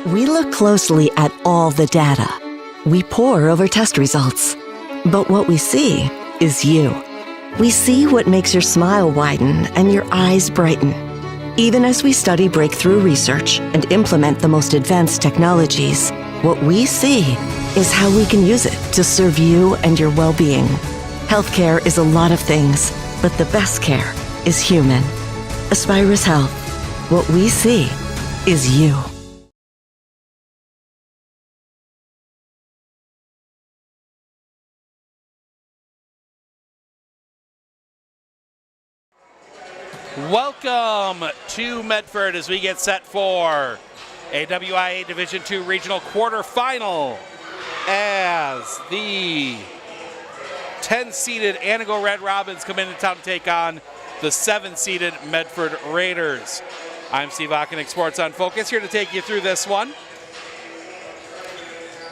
We look closely at all the data. We pore over test results. But what we see is you. We see what makes your smile widen and your eyes brighten. Even as we study breakthrough research and implement the most advanced technologies, what we see is how we can use it to serve you and your well-being. Healthcare is a lot of things, but the best care is human. Aspirus Health. What we see is you. Welcome to Medford as we get set for a WIAA Division II Regional Quarterfinal as the 10-seeded Antigo Red Robins come into town to take on the 7-seeded Medford Raiders. I'm Steve Ockenick, Sports on Focus, here to take you through this one.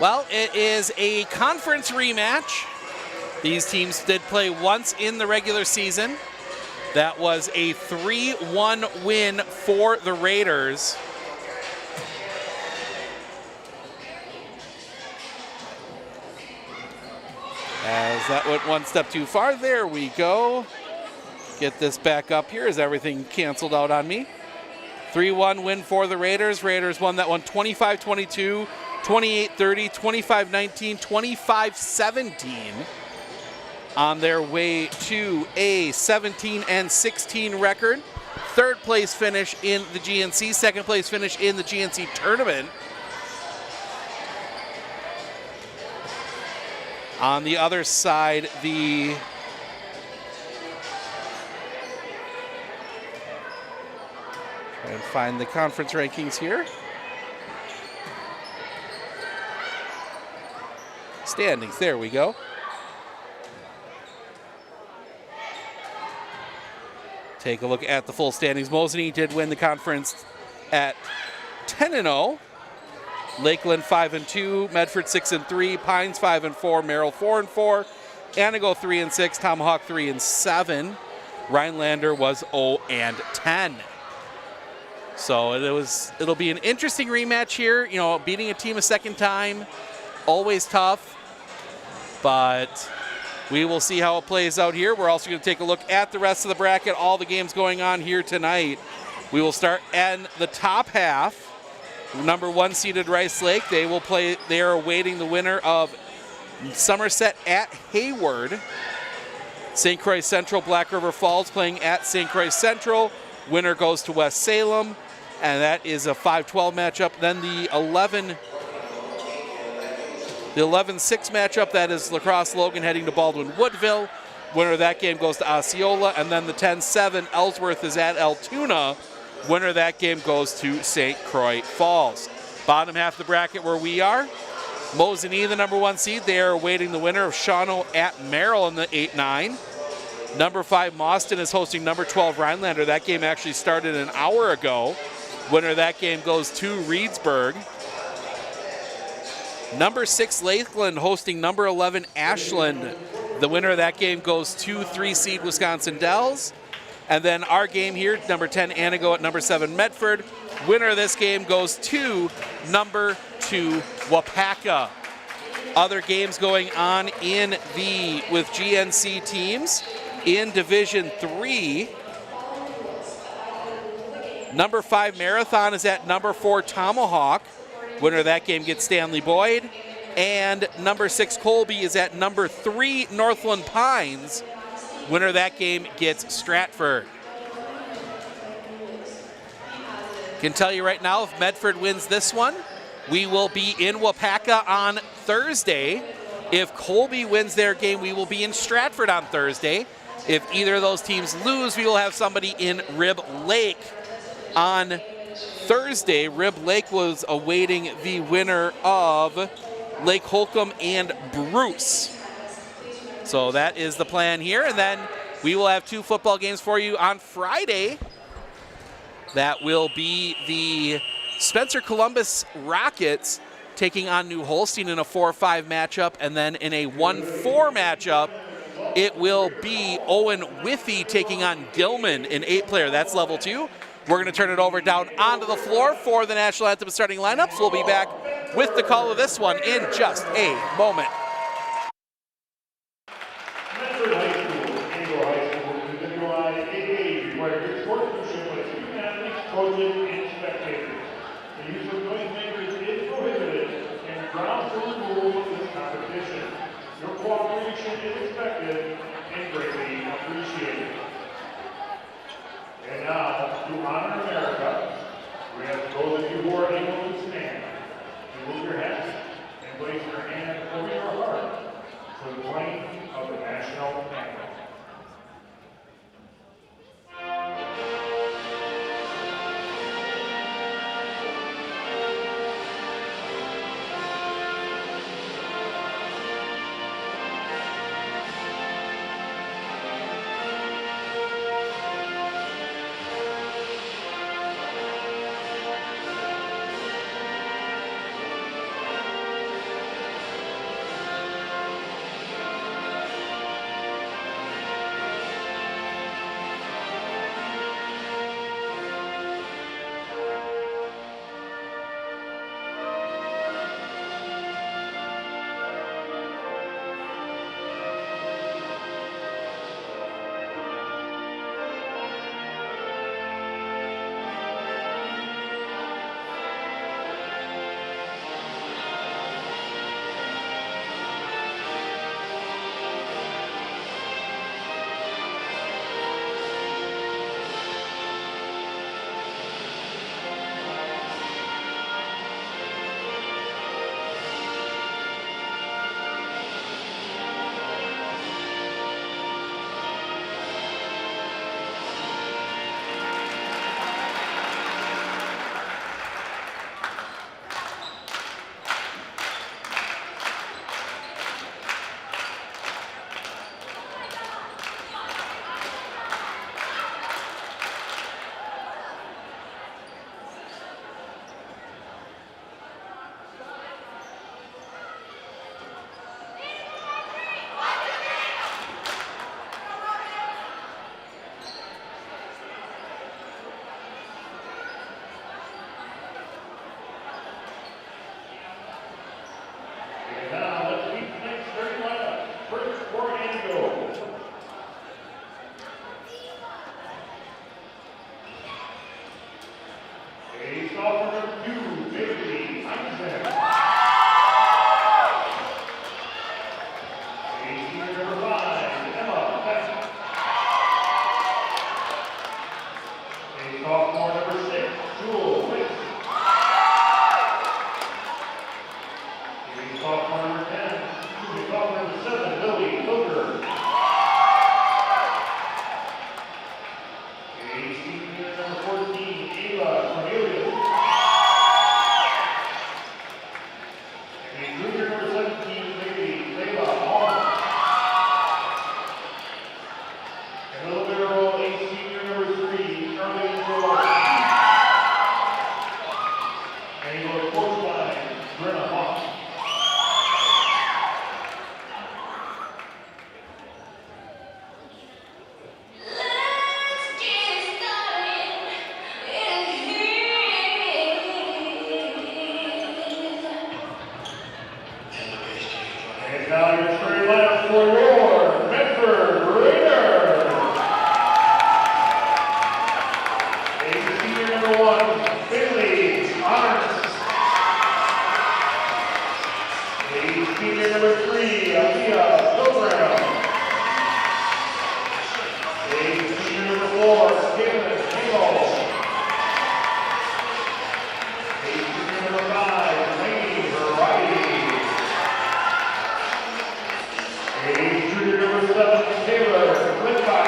Well, it is a conference rematch. These teams did play once in the regular season. That was a 3-1 win for the Raiders. As that went one step too far, there we go. Get this back up here as everything canceled out on me. 3-1 win for the Raiders. Raiders won that one 25-22, 28-30, 25-19, 25-17. On their way to a 17-16 record. Third place finish in the GNC, second place finish in the GNC tournament. On the other side, the try and find the conference rankings here. Standings, there we go. Take a look at the full standings. Mosinee did win the conference at 10-0. Lakeland 5-2, Medford 6-3, Pines 5-4, Merrill 4-4, Antigo 3-6, Tomahawk 3-7. Rhinelander was 0-10. So it'll be an interesting rematch here. You know, beating a team a second time, always tough, but we will see how it plays out here. We're also going to take a look at the rest of the bracket, all the games going on here tonight. We will start in the top half. Number 1 seeded Rice Lake. They are awaiting the winner of Somerset at Hayward. St. Croix Central, Black River Falls playing at St. Croix Central. Winner goes to West Salem, and that is a 5-12 matchup. Then the 11-6 matchup, that is Lacrosse Logan heading to Baldwin Woodville. Winner of that game goes to Osceola. And then the 10-7 Ellsworth is at Altoona. Winner of that game goes to St. Croix Falls. Bottom half of the bracket where we are, Mosinee, the number 1 seed. They are awaiting the winner of Shawano at Merrill in the 8-9. Number 5 Mauston is hosting number 12 Rhinelander. That game actually started an hour ago. Winner of that game goes to Reedsburg. Number 6 Lakeland hosting number 11 Ashland. The winner of that game goes to 3 seed Wisconsin Dells. And then our game here, number 10 Antigo at number 7 Medford. Winner of this game goes to number 2 Wapaka. Other games going on with GNC teams in Division 3. Number 5 Marathon is at number 4 Tomahawk. Winner of that game gets Stanley Boyd. And number 6 Colby is at number 3 Northland Pines. Winner of that game gets Stratford. Can tell you right now, if Medford wins this one, we will be in Wapaka on Thursday. If Colby wins their game, we will be in Stratford on Thursday. If either of those teams lose, we will have somebody in Rib Lake on Thursday. Rib Lake was awaiting the winner of Lake Holcomb and Bruce. So that is the plan here. And then we will have 2 football games for you on Friday. That will be the Spencer Columbus Rockets taking on New Holstein in a 4-5 matchup. And then in a 1-4 matchup, it will be Owen Withy taking on Gilman in 8-player. That's level 2. We're going to turn it over down onto the floor for the national anthem starting lineups. We'll be back with the call of this one in just a moment. Medford High School, Antigo High School, is the WIAA required good sportsmanship by student athletes, coaches, and spectators. The use of noisemakers is prohibited and grounds for removal of this competition. Your cooperation is expected and greatly appreciated. And now, to honor America, we have those of you who are able to stand. Remove your hats and place your hand over your heart for the playing of the national anthem. Now your three left for your Medford Raiders. Senior number 1, Bailey Honors. Senior number 3, Aliyah Program. Senior number 4, Caitlin Halo. Senior number 5, Lainey Variety. Junior number 7, Taylor Flipbow.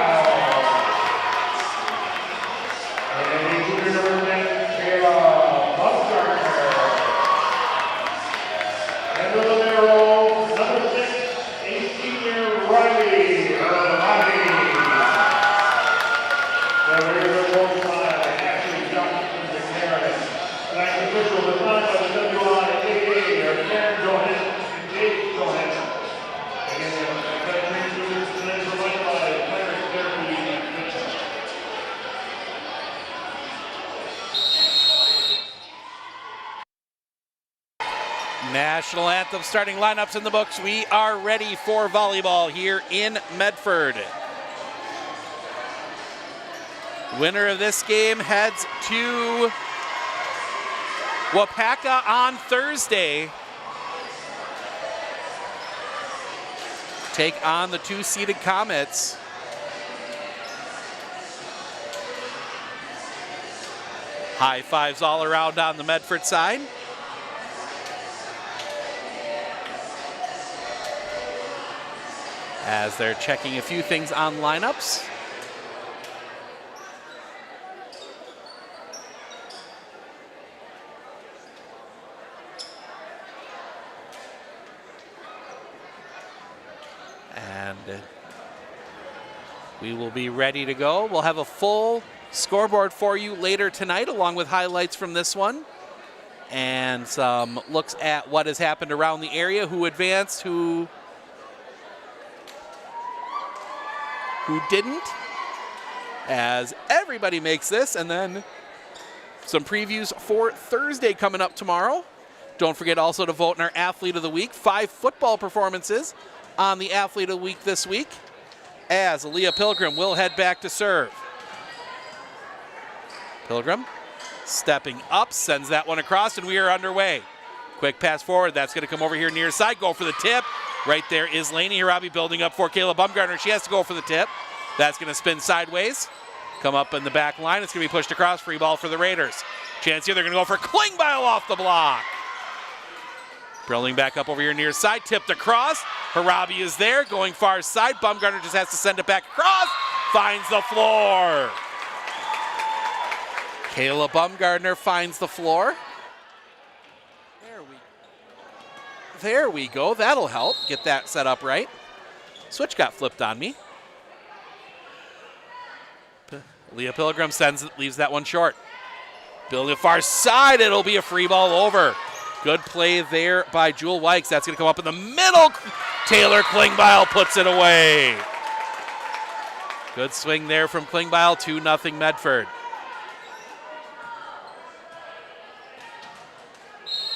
And junior number 10, Kayla Baumgartner. And the libero, number 6, a senior Riley Hermani. The Raiders are by Ashley Johnson McNair. Tonight's officials are signed by the WIAA are Karen Johansson and Jake Johansson. National anthem starting lineups in the books. We are ready for volleyball here in Medford. Winner of this game heads to Wapaka on Thursday. Take on the 2-seeded Comets. High fives all around on the Medford side. As they're checking a few things on lineups. And we will be ready to go. We'll have a full scoreboard for you later tonight, along with highlights from this one and some looks at what has happened around the area, who advanced, who didn't, as everybody makes this, and then some previews for Thursday coming up tomorrow. Don't forget also to vote in our Athlete of the Week. 5 football performances on the Athlete of the Week this week, as Aaliyah Pilgrim will head back to serve. Pilgrim stepping up, sends that one across, and we are underway. Quick pass forward, that's going to come over here near side, go for the tip. Right there is Lainey Harabi building up for Kayla Bumgarner. She has to go for the tip. That's going to spin sideways, come up in the back line. It's going to be pushed across, free ball for the Raiders. Chance here, they're going to go for Klingbeil off the block. Drilling back up over here near side, tipped across. Harabi is there, going far side. Bumgarner just has to send it back across, finds the floor. Kayla Bumgarner finds the floor. There we go. That'll help get that set up right. Switch got flipped on me. Leah Pilgrim leaves that one short. Building far side, it'll be a free ball over. Good play there by Jewel Wykes. That's going to come up in the middle. Taylor Klingbeil puts it away. Good swing there from Klingbeil, 2-0 Medford.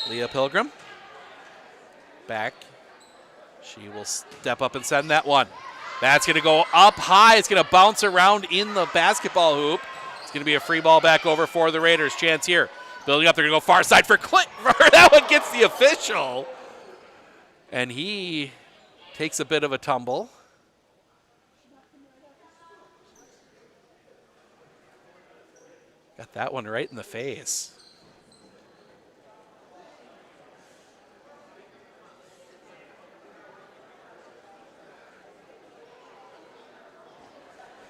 Leah Pilgrim. Back. She will step up and send that one. That's going to go up high. It's going to bounce around in the basketball hoop. It's going to be a free ball back over for the Raiders. Chance here. Building up. They're going to go far side for Clint. That one gets the official. And he takes a bit of a tumble. Got that one right in the face.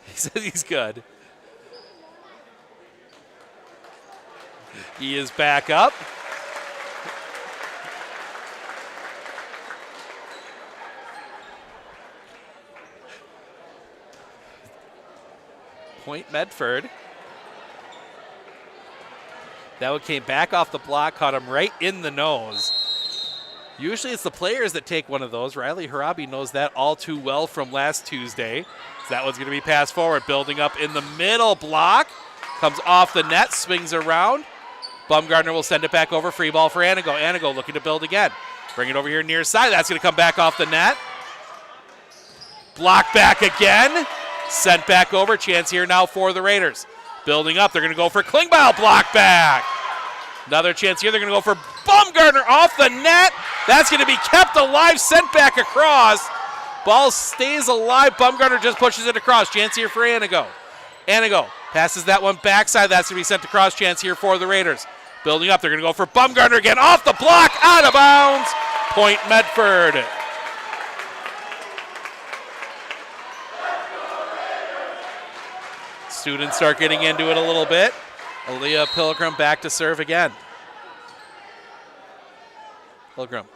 He says he's good. He is back up. Point Medford. That one came back off the block, caught him right in the nose. Usually it's the players that take one of those. Riley Harabi knows that all too well from last Tuesday. So that one's going to be passed forward, building up in the middle block. Comes off the net, swings around. Bumgarner will send it back over, free ball for Antigo. Antigo looking to build again. Bring it over here near side. That's going to come back off the net. Block back again. Sent back over. Chance here now for the Raiders. Building up. They're going to go for Klingbeil. Block back. Another chance here. They're going to go for Bumgarner off the net. That's going to be kept alive. Sent back across. Ball stays alive. Bumgarner just pushes it across. Chance here for Antigo. Antigo passes that one backside. That's going to be sent across. Chance here for the Raiders. Building up. They're going to go for Bumgarner again. Off the block. Out of bounds. Point Medford. Students start getting into it a little bit. Aaliyah Pilgrim back to serve again. Pilgrim.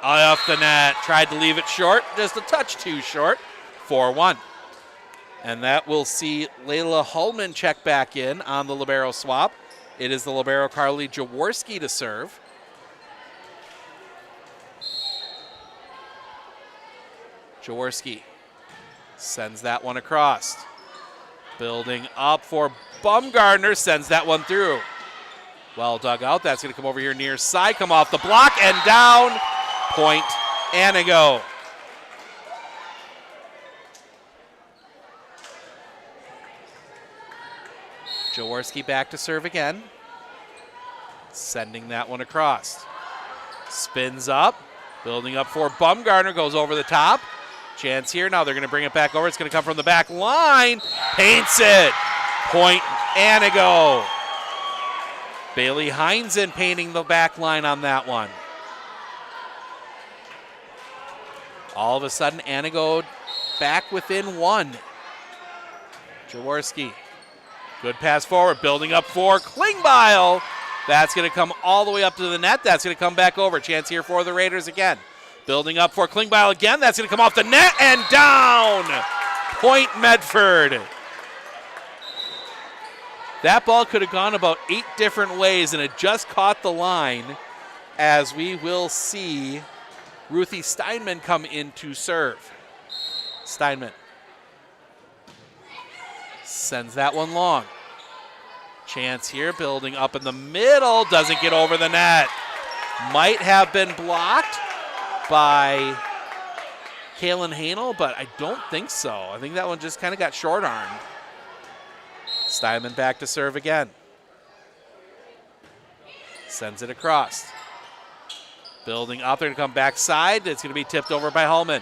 Off the net. Tried to leave it short. Just a touch too short. 4-1. And that will see Layla Hullman check back in on the libero swap. It is the libero Carly Jaworski to serve. Jaworski sends that one across. Building up for Bumgarner, sends that one through. Well dug out. That's going to come over here near side, come off the block and down. Point Antigo. Jaworski back to serve again. Sending that one across. Spins up. Building up for Bumgarner. Goes over the top. Chance here. Now they're going to bring it back over. It's going to come from the back line. Paints it. Point Antigo. Bailey Heinzen painting the back line on that one. All of a sudden, Antigo back within one. Jaworski. Good pass forward, building up for Klingbeil. That's going to come all the way up to the net. That's going to come back over. Chance here for the Raiders again. Building up for Klingbeil again. That's going to come off the net and down. Point Medford. That ball could have gone about 8 different ways, and it just caught the line, as we will see Ruthie Steinman come in to serve. Steinman sends that one long. Chance here, building up in the middle, doesn't get over the net. Might have been blocked by Kaylin Hanel, but I don't think so. I think that one just kind of got short-armed. Steinman back to serve again. Sends it across. Building up, they're going to come backside. It's going to be tipped over by Hullman.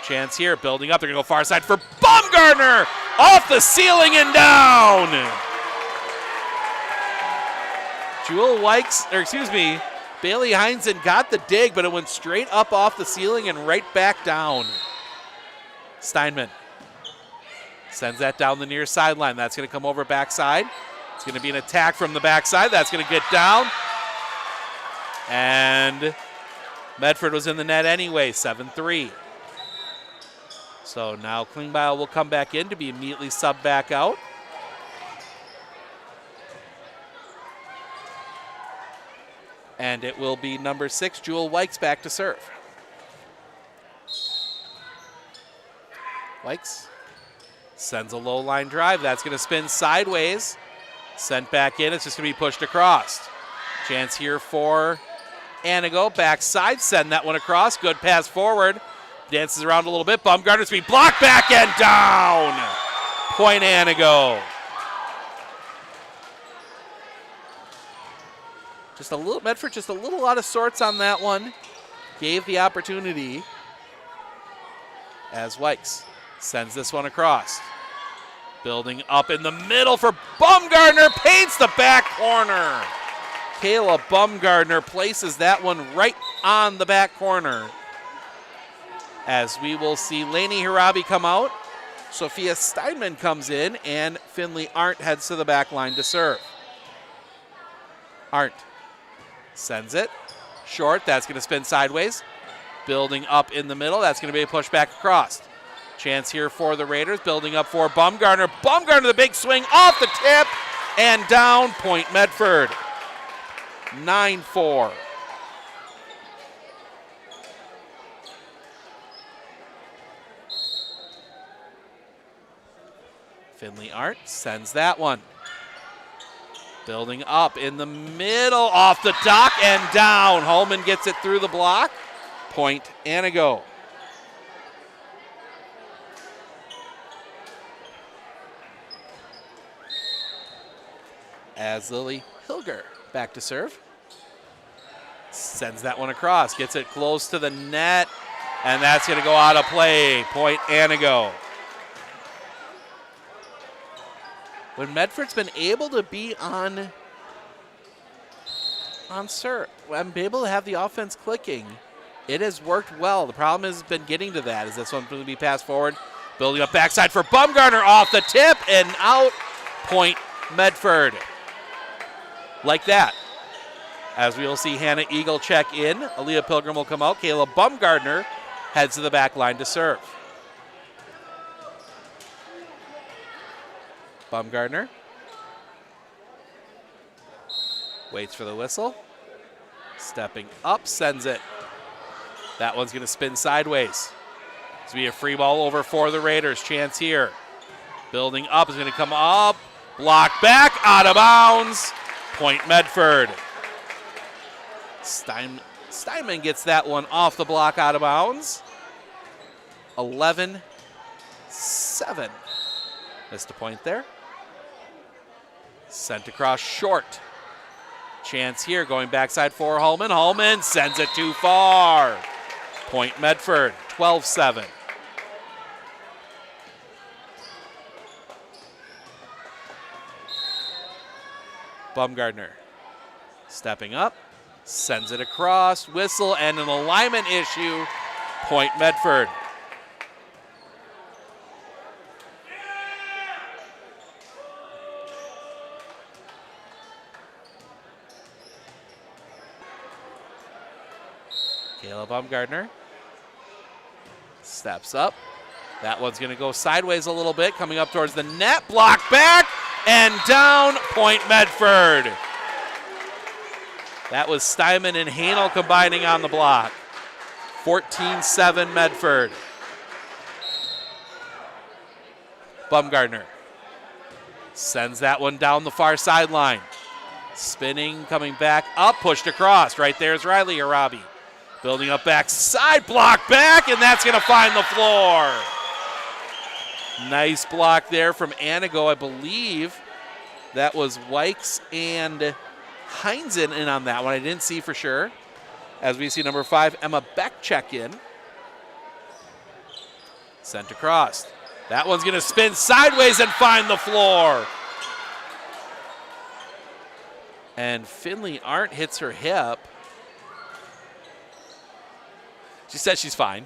Chance here, building up, they're going to go far side for Bumgarner! Off the ceiling and down! Bailey Heinzen got the dig, but it went straight up off the ceiling and right back down. Steinman sends that down the near sideline. That's going to come over backside. It's going to be an attack from the backside. That's going to get down. And Medford was in the net anyway, 7-3. So now Klingbeil will come back in to be immediately subbed back out. And it will be number 6, Jewel Wykes, back to serve. Wykes sends a low line drive. That's going to spin sideways. Sent back in. It's just going to be pushed across. Chance here for Antigo. Backside. Send that one across. Good pass forward. Dances around a little bit. Bumgarner's being blocked back and down. Point Antigo. Medford just a little out of sorts on that one. Gave the opportunity as Wykes sends this one across. Building up in the middle for Bumgarner. Paints the back corner. Kayla Bumgarner places that one right on the back corner. As we will see Lainey Hirabi come out. Sophia Steinman comes in, and Finley Arndt heads to the back line to serve. Arndt sends it short. That's going to spin sideways. Building up in the middle. That's going to be a push back across. Chance here for the Raiders. Building up for Bumgarner. Bumgarner, the big swing off the tip and down. Point Medford. 9-4. Finley Arndt sends that one. Building up in the middle, off the dock and down. Holman gets it through the block. Point Antigo. As Lily Hilger back to serve. Sends that one across, gets it close to the net, and that's going to go out of play. Point Antigo. When Medford's been able to be on serve, when able to have the offense clicking, it has worked well. The problem has been getting to that. Is this one going to be passed forward? Building up backside for Bumgarner, off the tip and out. Point Medford. Like that. As we will see Hannah Eagle check in, Aaliyah Pilgrim will come out. Kayla Bumgarner heads to the back line to serve. Bumgarner waits for the whistle. Stepping up, sends it. That one's going to spin sideways. It's going to be a free ball over for the Raiders. Chance here. Building up is going to come up. Blocked back, out of bounds. Point Medford. Steinman gets that one off the block out of bounds. 11-7. Missed a point there. Sent across short. Chance here going backside for Holman. Holman sends it too far. Point Medford, 12-7. Baumgartner stepping up, sends it across, whistle, and an alignment issue. Point Medford. Caleb Baumgartner steps up. That one's going to go sideways a little bit, coming up towards the net. Block back and down. Point Medford. That was Steinman and Hanel combining on the block. 14-7 Medford. Baumgartner sends that one down the far sideline. Spinning, coming back up, pushed across. Right there's Riley Arabi. Building up backside, block back, and that's going to find the floor. Nice block there from Antigo. I believe that was Wykes and Heinzen in on that one. I didn't see for sure. As we see number 5, Emma Beck check in. Sent across. That one's going to spin sideways and find the floor. And Finley Arndt hits her hip. She says she's fine.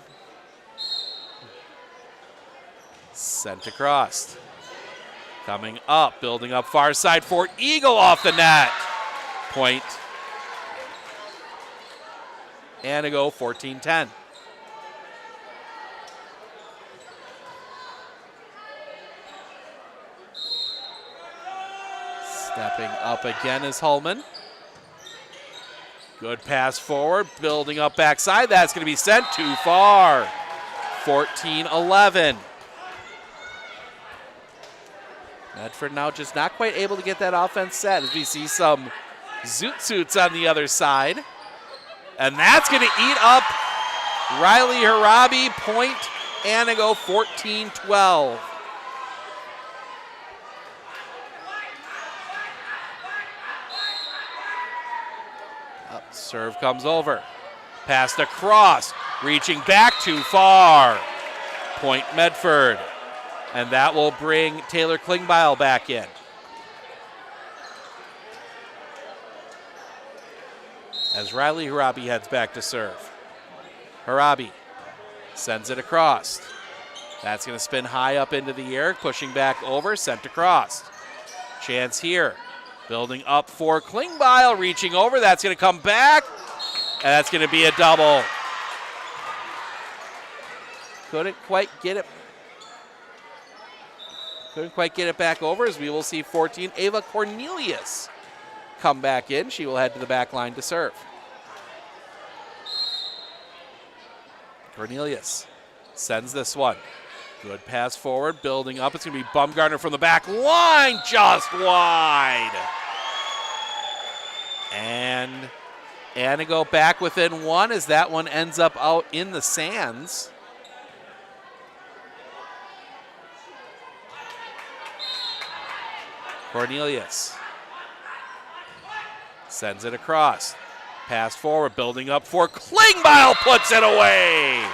Sent across. Coming up, building up far side for Eagle off the net. Point. Antigo, 14-10. Stepping up again is Hullman. Good pass forward, building up backside. That's going to be sent too far. 14-11. Medford now just not quite able to get that offense set as we see some zoot suits on the other side. And that's going to eat up Riley Harabi. Point Antigo, 14-12. Serve comes over. Passed across. Reaching back too far. Point Medford. And that will bring Taylor Klingbeil back in. As Riley Harabi heads back to serve. Harabi sends it across. That's going to spin high up into the air. Pushing back over. Sent across. Chance here. Building up for Klingbeil, reaching over. That's going to come back, and that's going to be a double. Couldn't quite get it back over as we will see 14. Ava Cornelius come back in. She will head to the back line to serve. Cornelius sends this one. Good pass forward, building up. It's going to be Baumgartner from the back line, just wide. And Antigo back within one as that one ends up out in the sands. Cornelius sends it across. Pass forward, building up for Klingbeil, puts it away.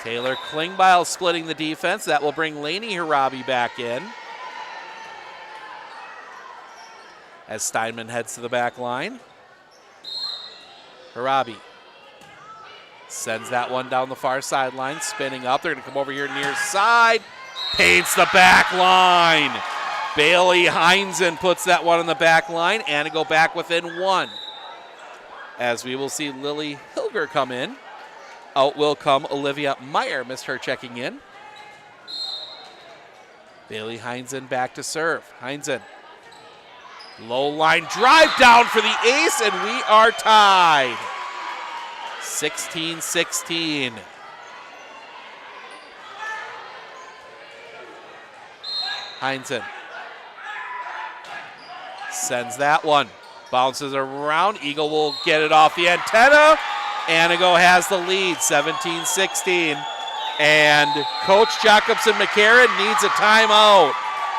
Taylor Klingbeil splitting the defense. That will bring Lainey Harabi back in. As Steinman heads to the back line. Harabi sends that one down the far sideline, spinning up. They're going to come over here near side. Paints the back line. Bailey Heinzen puts that one on the back line. Antigo back within one. As we will see Lily Hilger come in. Out will come Olivia Meyer. Missed her checking in. Bailey Heinzen back to serve. Heinzen. Low line drive down for the ace, and we are tied. 16-16. Heinzen. Sends that one. Bounces around. Eagle will get it off the antenna. Antigo has the lead, 17-16. And Coach Jacobson McCarran needs a timeout.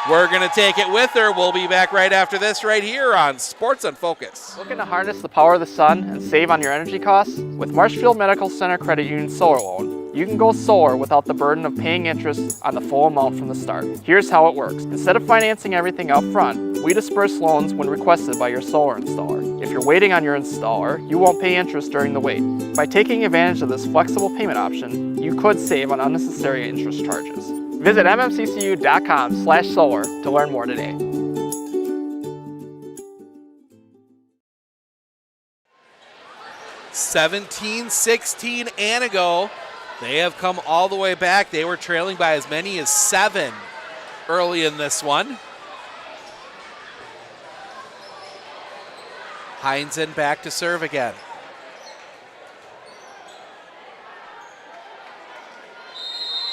We're going to take it with her. We'll be back right after this right here on Sports on Focus. Looking to harness the power of the sun and save on your energy costs? With Marshfield Medical Center Credit Union Solar Loan, you can go solar without the burden of paying interest on the full amount from the start. Here's how it works. Instead of financing everything up front, we disperse loans when requested by your solar installer. If you're waiting on your installer, you won't pay interest during the wait. By taking advantage of this flexible payment option, you could save on unnecessary interest charges. Visit mmccu.com/solar to learn more today. (17-16) Antigo. They have come all the way back. They were trailing by as many as 7 early in this one. Heinzen back to serve again.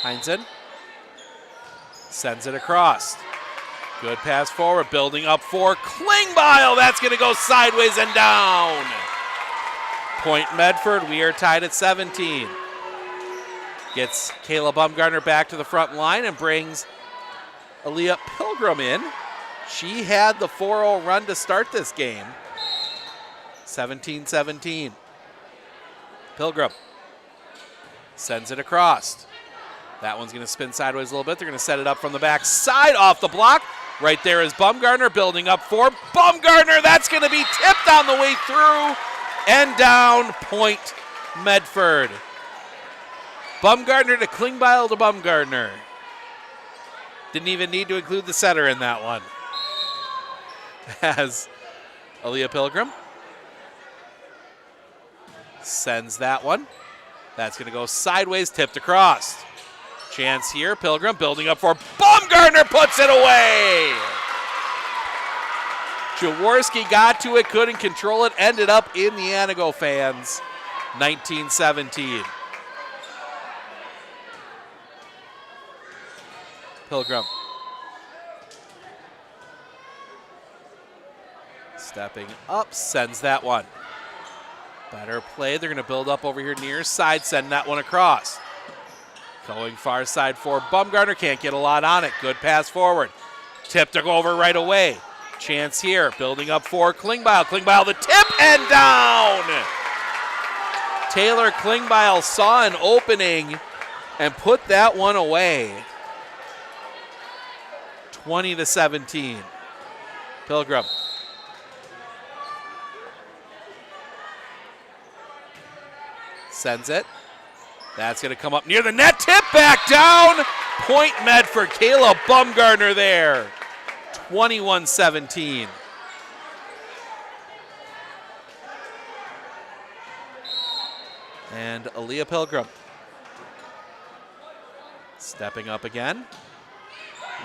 Heinzen sends it across. Good pass forward, building up for Klingbeil. That's going to go sideways and down. Point Medford, we are tied at 17. Gets Kayla Bumgarner back to the front line and brings Aaliyah Pilgrim in. She had the 4-0 run to start this game. 17-17. Pilgrim sends it across. That one's going to spin sideways a little bit. They're going to set it up from the back side off the block. Right there is Bumgarner building up for Bumgarner. That's going to be tipped on the way through and down. Point Medford. Bumgarner to Klingbeil to Bumgarner. Didn't even need to include the setter in that one. As Aaliyah Pilgrim sends that one. That's going to go sideways, tipped across. Chance here, Pilgrim building up for Bumgarner, puts it away. Jaworski got to it, couldn't control it, ended up in the Antigo fans. 19-17. Pilgrim stepping up, sends that one. Better play, they're going to build up over here near side, send that one across. Going far side for Bumgarner, can't get a lot on it. Good pass forward. Tip to go over right away. Chance here, building up for Klingbeil. Klingbeil the tip and down. Taylor Klingbeil saw an opening and put that one away. 20-17. Pilgrim. Sends it. That's going to come up near the net. Tip back down. Point Medford. Kayla Bumgarner there. 21-17. And Aaliyah Pilgrim stepping up again.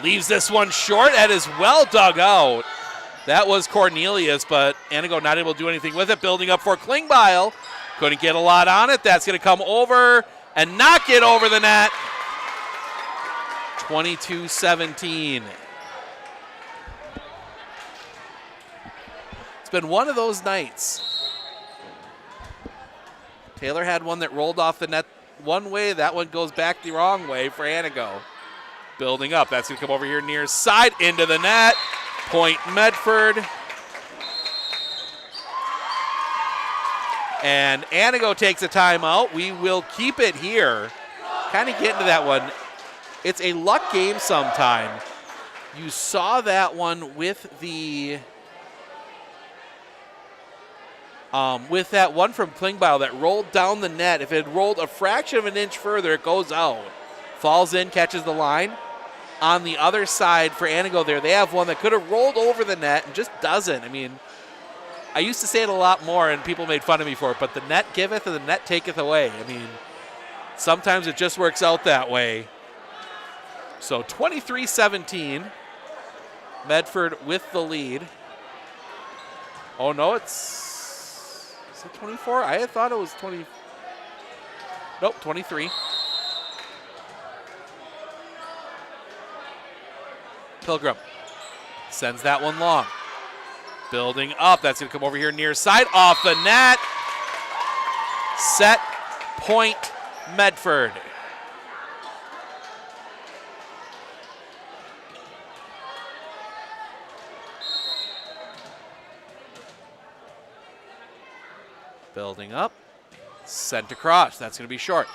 Leaves this one short. That is well dug out. That was Cornelius, but Antigo not able to do anything with it. Building up for Klingbeil. Couldn't get a lot on it. That's going to come over and not get over the net. 22-17. It's been one of those nights. Taylor had one that rolled off the net one way. That one goes back the wrong way for Antigo. Building up. That's going to come over here near side into the net. Point Medford. And Antigo takes a timeout. We will keep it here. Kind of get into that one. It's a luck game sometime. You saw that one with the with that one from Klingbeil that rolled down the net. If it had rolled a fraction of an inch further, it goes out. Falls in, catches the line. On the other side for Antigo there, they have one that could have rolled over the net and just doesn't. I mean, I used to say it a lot more, and people made fun of me for it, but the net giveth and the net taketh away. I mean, sometimes it just works out that way. So 23-17, Medford with the lead. Oh, no, is it 24? I had thought it was 20. Nope, 23. Pilgrim sends that one long. Building up. That's going to come over here near side. Off the net. Set point Medford. Building up. Sent across. That's going to be short.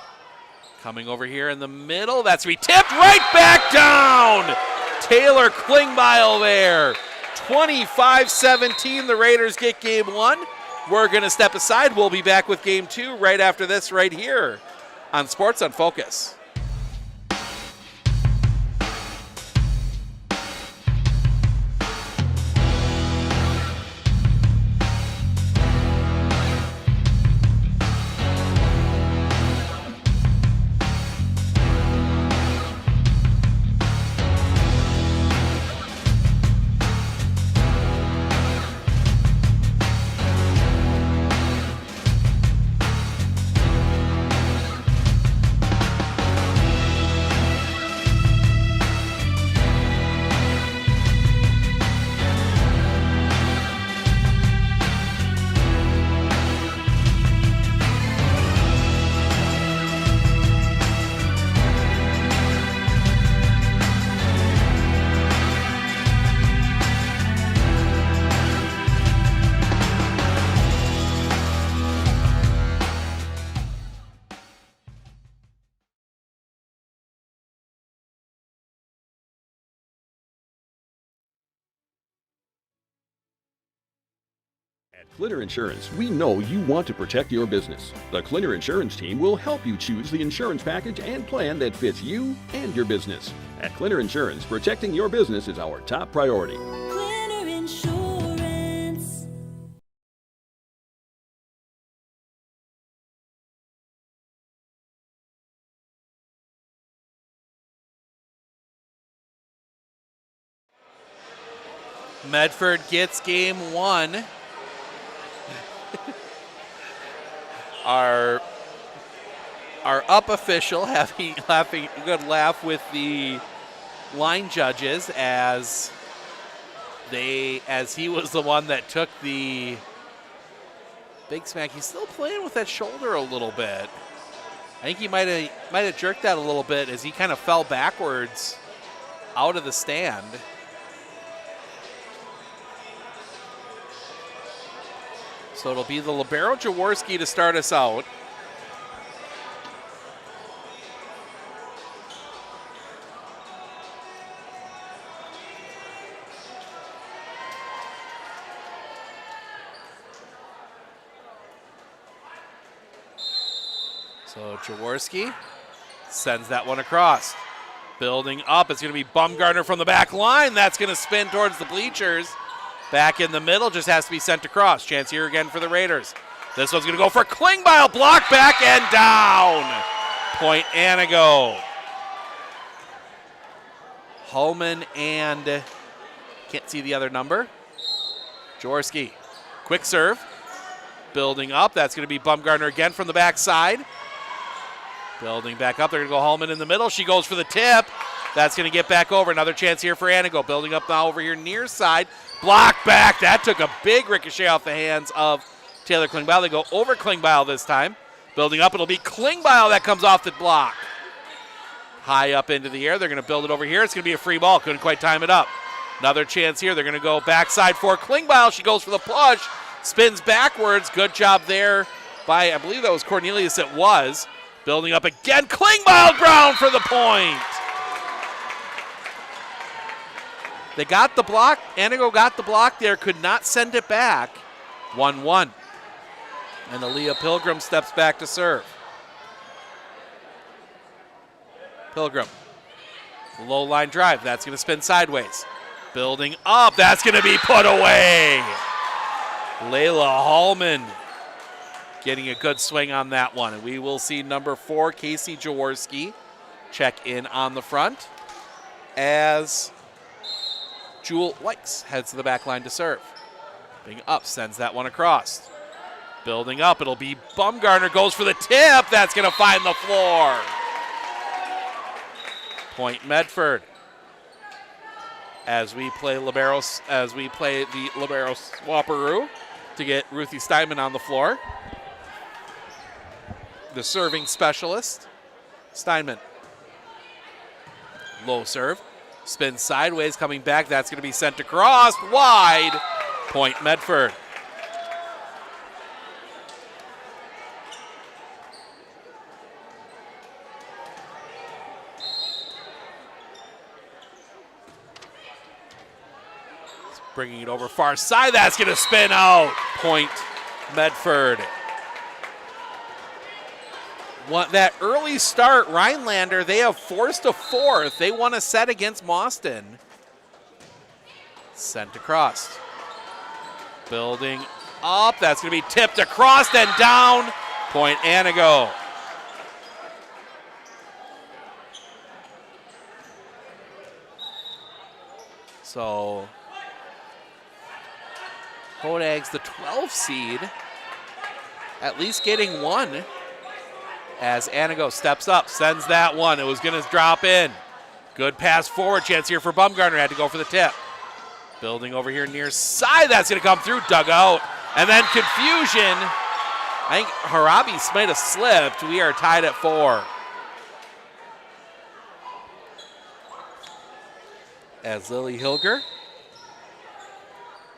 Coming over here in the middle. That's going to be tipped right back down. Taylor Klingbeil there. 25-17. The Raiders get game one. We're going to step aside. We'll be back with game two right after this right here on Sports on Focus. At Clinner Insurance, we know you want to protect your business. The Clinner Insurance team will help you choose the insurance package and plan that fits you and your business. At Clinner Insurance, protecting your business is our top priority. Clinner Insurance. Medford gets game one. Our up official laughing a good laugh with the line judges as he was the one that took the big smack. He's still playing with that shoulder a little bit. I think he might have jerked that a little bit as he kind of fell backwards out of the stand. So it'll be the libero Jaworski to start us out. So Jaworski sends that one across. Building up, it's going to be Bumgarner from the back line. That's going to spin towards the bleachers. Back in the middle, just has to be sent across. Chance here again for the Raiders. This one's going to go for Klingbeil. Block back and down. Point Antigo. Holman and can't see the other number. Jaworski. Quick serve. Building up. That's going to be Bumgarner again from the backside. Building back up. They're going to go Holman in the middle. She goes for the tip. That's going to get back over. Another chance here for Antigo. Building up now over here near side. Block back. That took a big ricochet off the hands of Taylor Klingbeil. They go over Klingbeil this time. Building up. It'll be Klingbeil that comes off the block. High up into the air. They're going to build it over here. It's going to be a free ball. Couldn't quite time it up. Another chance here. They're going to go backside for Klingbeil. She goes for the push. Spins backwards. Good job there by, I believe that was Cornelius. It was. Building up again. Klingbeil Brown for the point. They got the block. Antigo got the block there. Could not send it back. 1-1. And Aaliyah Pilgrim steps back to serve. Pilgrim. Low line drive. That's going to spin sideways. Building up. That's going to be put away. Layla Hallman getting a good swing on that one. And we will see number 4, Casey Jaworski, check in on the front as Jewel Wykes heads to the back line to serve. Being up, sends that one across. Building up, it'll be Bumgarner, goes for the tip. That's going to find the floor. Point Medford. as we play the libero swapperoo to get Ruthie Steinman on the floor. The serving specialist, Steinman. Low serve, spins sideways, coming back. That's going to be sent across, wide. Point Medford. Bringing it over far side. That's going to spin out. Point Medford. That early start, Rhinelander, they have forced a fourth. They won a set against Mauston. Sent across. Building up. That's going to be tipped across and down. Point Antigo. So Hodag's the 12th seed, at least getting one, as Antigo steps up, sends that one. It was going to drop in. Good pass forward, chance here for Bumgarner, had to go for the tip. Building over here near side, that's going to come through, dug out. And then confusion. I think Harabi might have slipped. We are tied at 4. As Lily Hilger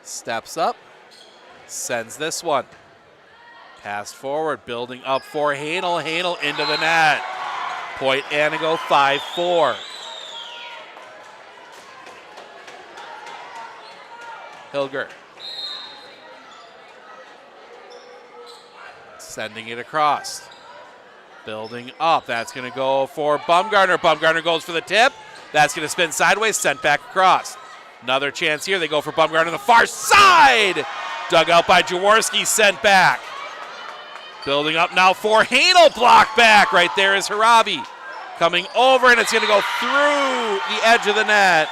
steps up, sends this one. Pass forward, building up for Hanel. Hanel into the net. Point Antigo 5-4. Hilger. Sending it across. Building up. That's going to go for Bumgarner. Bumgarner goes for the tip. That's going to spin sideways, sent back across. Another chance here. They go for Bumgarner on the far side. Dug out by Jaworski, sent back. Building up now for Hanel, blocked back. Right there is Harabi. Coming over, and it's going to go through the edge of the net.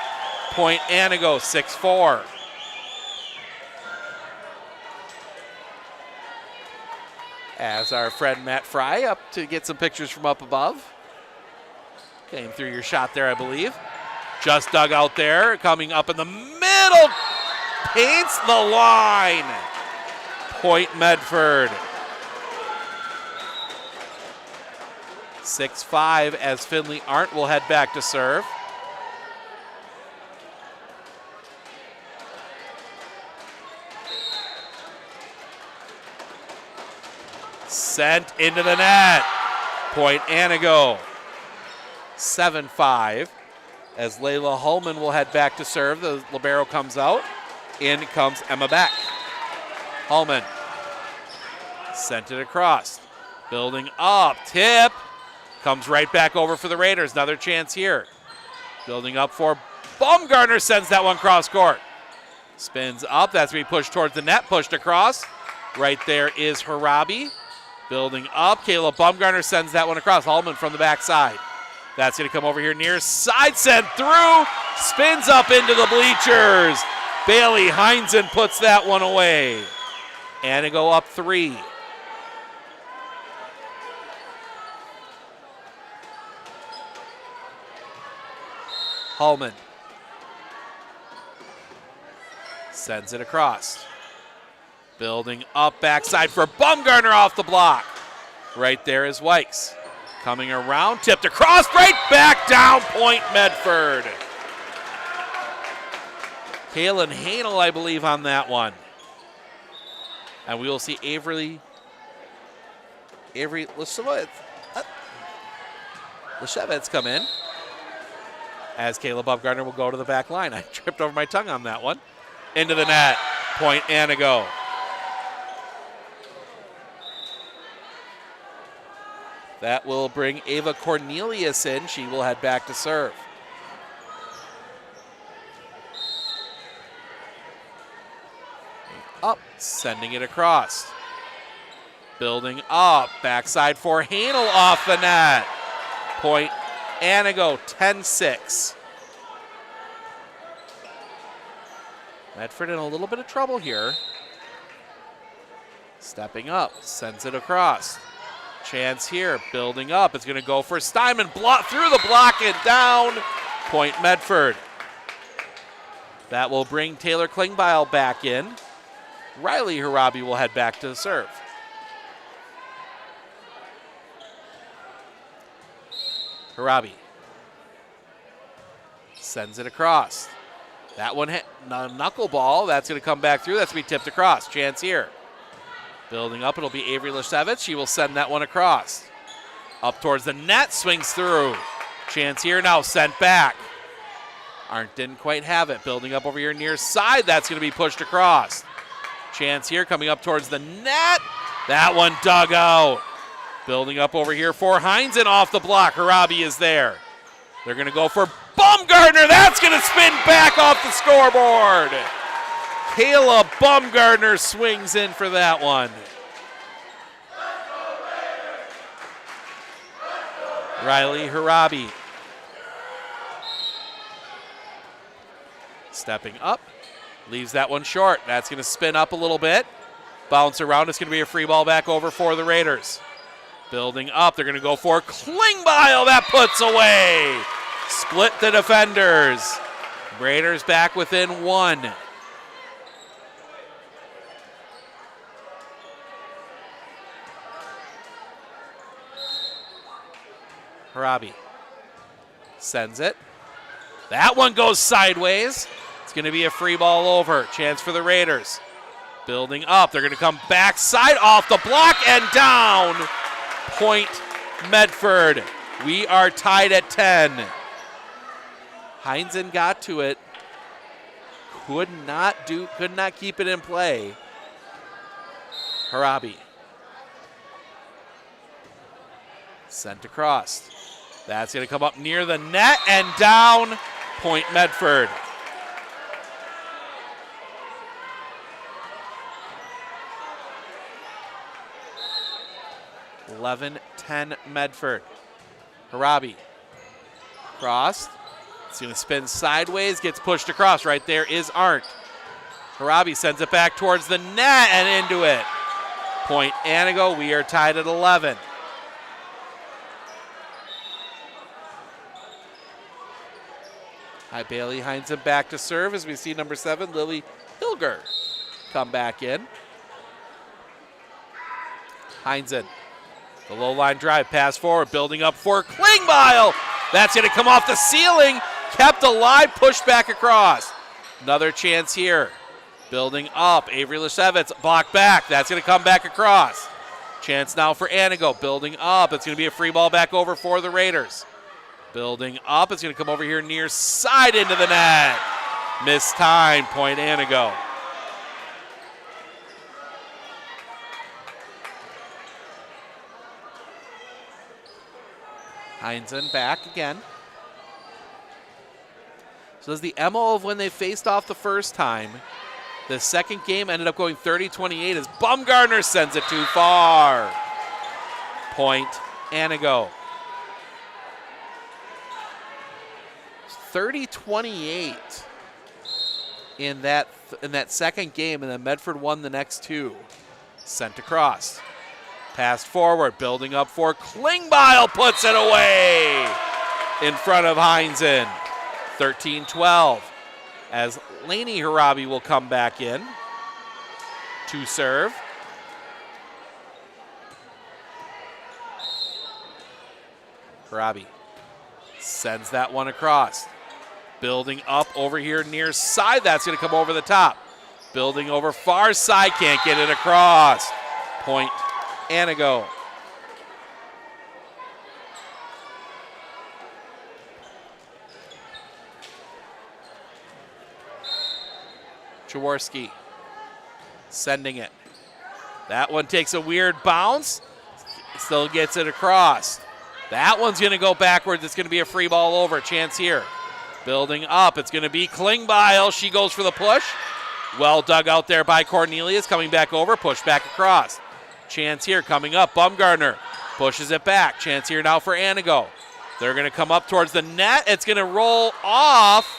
Point Antigo, 6-4. As our friend Matt Fry up to get some pictures from up above. Came through your shot there, I believe. Just dug out there, coming up in the middle. Paints the line. Point Medford. 6-5 as Finley Arndt will head back to serve. Sent into the net. Point Antigo. 7-5 as Layla Holman will head back to serve. The libero comes out. In comes Emma Beck. Holman sent it across. Building up. Tip. Comes right back over for the Raiders. Another chance here. Building up for Bumgarner. Sends that one cross court. Spins up. That's going to be pushed towards the net. Pushed across. Right there is Harabi. Building up. Kayla Bumgarner sends that one across. Holman from the backside. That's going to come over here near side. Sent through. Spins up into the bleachers. Bailey Heinzen puts that one away. Antigo up 3. Holman sends it across. Building up backside for Bumgarner off the block. Right there is Wykes. Coming around, tipped across, right back down, Point Medford. Kaylin Hanel, I believe, on that one. And we will see Avery Leshevitz come in. As Kayla Bumgarner will go to the back line. I tripped over my tongue on that one. Into the net, Point Antigo. That will bring Ava Cornelius in. She will head back to serve. Up, sending it across. Building up, backside for Hanel off the net. Point Antigo, 10-6. Medford in a little bit of trouble here. Stepping up, sends it across. Chance here, building up. It's going to go for Steinman. Through the block and down. Point Medford. That will bring Taylor Klingbeil back in. Riley Harabi will head back to the serve. Harabi sends it across. That one hit knuckleball. That's going to come back through. That's going to be tipped across. Chance here. Building up, it'll be Avery Lashevitz. She will send that one across. Up towards the net, swings through. Chance here now, sent back. Arndt didn't quite have it. Building up over here near side. That's going to be pushed across. Chance here coming up towards the net. That one dug out. Building up over here for Heinzen off the block. Harabi is there. They're going to go for Bumgardner. That's going to spin back off the scoreboard. Kayla Bumgardner swings in for that one. Riley Harabi stepping up, leaves that one short. That's going to spin up a little bit, bounce around. It's going to be a free ball back over for the Raiders. Building up, they're going to go for Klingbeil. That puts away. Split the defenders. Raiders back within one. Harabi sends it. That one goes sideways. It's going to be a free ball over. Chance for the Raiders. Building up. They're going to come backside off the block and down. Point Medford. We are tied at 10. Heinzen got to it. Could not keep it in play. Harabi sent across. That's going to come up near the net and down. Point Medford. (11-10) Medford. Harabi crossed. It's going to spin sideways, gets pushed across. Right there is Arndt. Harabi sends it back towards the net and into it. Point Antigo. We are tied at 11. Bailey Heinzen back to serve as we see number 7, Lily Hilger, come back in. Heinzen, the low line drive, pass forward, building up for Klingbeil. That's going to come off the ceiling, kept alive, pushed back across. Another chance here. Building up, Avery Lashevitz, blocked back. That's going to come back across. Chance now for Antigo, building up. It's going to be a free ball back over for the Raiders. Building up, it's going to come over here near side into the net. Missed time, point Antigo. Heinzen back again. So as the MO of when they faced off the first time, the second game ended up going 30-28 as Bumgardner sends it too far. Point Antigo. 30-28 in that second game, and then Medford won the next two. Sent across. Passed forward, building up for Klingbeil, puts it away in front of Heinzen. 13-12 as Lainey Harabi will come back in to serve. Harabi sends that one across. Building up over here near side. That's going to come over the top. Building over far side. Can't get it across. Point Antigo. Jaworski sending it. That one takes a weird bounce. Still gets it across. That one's going to go backwards. It's going to be a free ball over. Chance here. Building up. It's going to be Klingbeil. She goes for the push. Well dug out there by Cornelius. Coming back over. Push back across. Chance here coming up. Bumgardner pushes it back. Chance here now for Antigo. They're going to come up towards the net. It's going to roll off.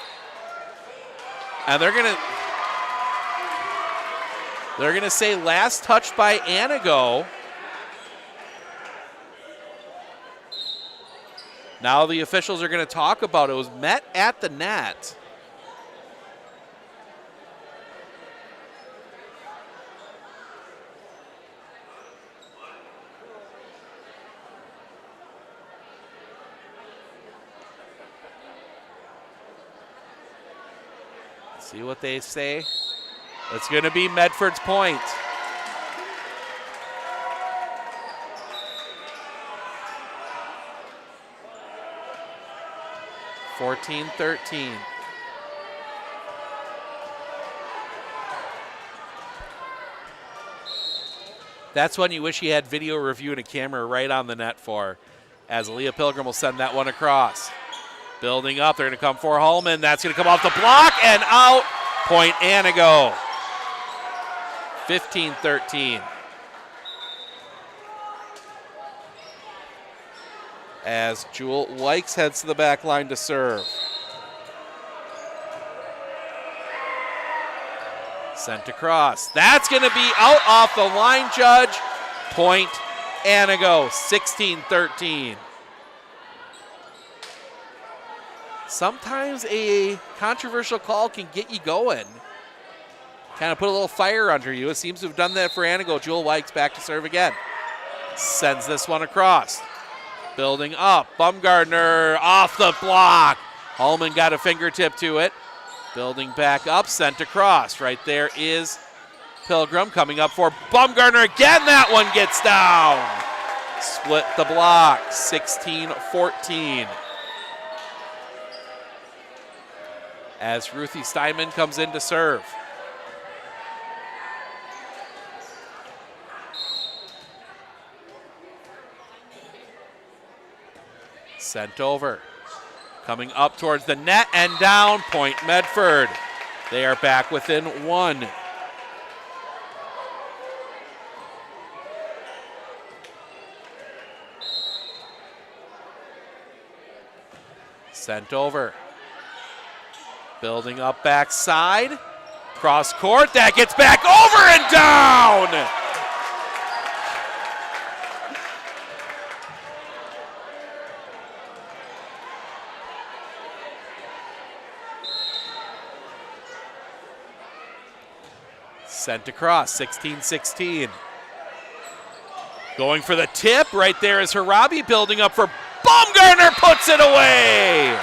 And they're going to say last touch by Antigo. Now the officials are going to talk about it. It was met at the net. See what they say. It's going to be Medford's point. (14-13). That's one you wish you had video review and a camera right on the net for, as Leah Pilgrim will send that one across. Building up, they're going to come for Holman. That's going to come off the block and out. Point Antigo. 15-13. As Jewel Wykes heads to the back line to serve. Sent across. That's going to be out off the line, Judge. Point Antigo. 16-13. Sometimes a controversial call can get you going. Kind of put a little fire under you. It seems to have done that for Antigo. Jewel Wykes back to serve again. Sends this one across. Building up. Bumgardner off the block. Holman got a fingertip to it. Building back up. Sent across. Right there is Pilgrim coming up for Bumgardner again. That one gets down. Split the block. 16-14. As Ruthie Steinman comes in to serve. Sent over. Coming up towards the net and down. Point Medford. They are back within one. Sent over. Building up backside. Cross court. That gets back over and down. Sent across. 16-16. Going for the tip. Right there is Harabi. Building up for Bumgardner. Puts it away.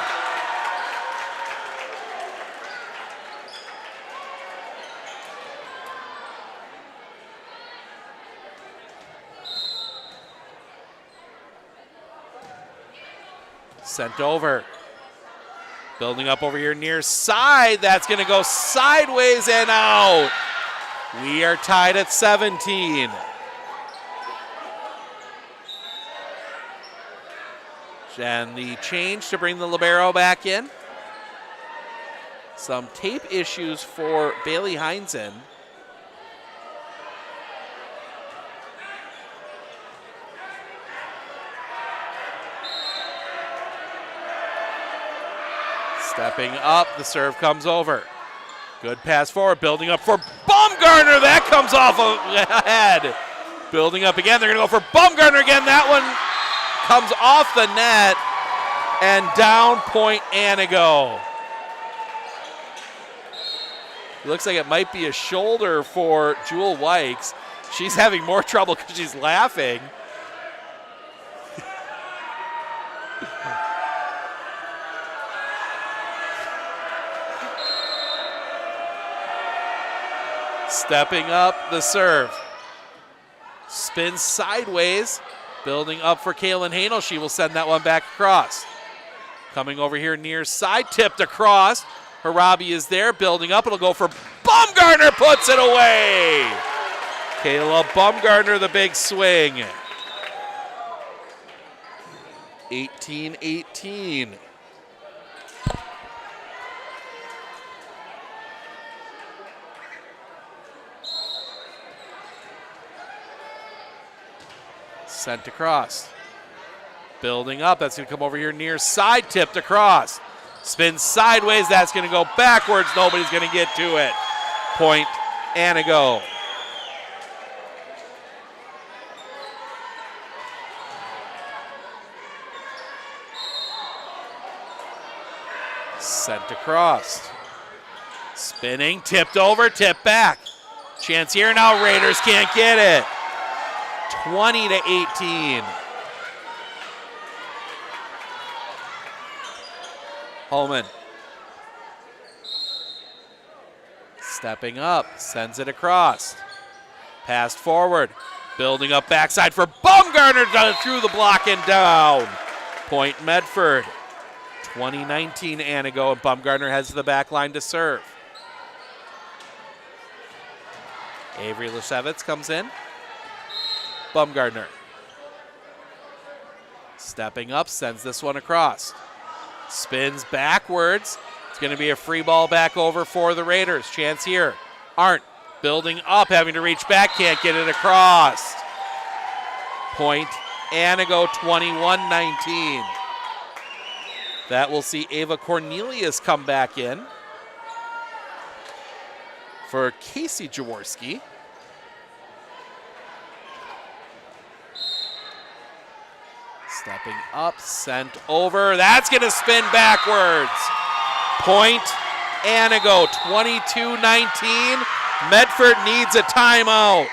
Sent over. Building up over here near side. That's going to go sideways and out. We are tied at 17. And the change to bring the libero back in. Some tape issues for Bailey Heinzen. Stepping up, the serve comes over. Good pass forward, building up for Bumgardner. That comes off ahead. Building up again, they're going to go for Bumgardner again. That one comes off the net and down. Point Antigo. Looks like it might be a shoulder for Jewel Wykes. She's having more trouble because she's laughing. Stepping up the serve. Spins sideways. Building up for Kaylin Hanel. She will send that one back across. Coming over here near side. Tipped across. Harabi is there. Building up. It'll go for Bumgardner. Puts it away. Kayla Bumgardner, the big swing. 18-18. Sent across. Building up. That's going to come over here near side. Tipped across. Spins sideways. That's going to go backwards. Nobody's going to get to it. Point Antigo. Sent across. Spinning. Tipped over. Tipped back. Chance here now. Raiders can't get it. 20-18. Holman. Stepping up, sends it across. Passed forward, building up backside for Baumgartner through the block and down. Point Medford. 2019 Antigo, and Baumgartner heads to the back line to serve. Avery Leshevitz comes in. Baumgartner. Stepping up, sends this one across. Spins backwards. It's going to be a free ball back over for the Raiders. Chance here. Arndt building up, having to reach back, can't get it across. Point Antigo, 21-19. That will see Ava Cornelius come back in for Casey Jaworski. Stepping up, sent over. That's going to spin backwards. Point Antigo, 22-19. Medford needs a timeout.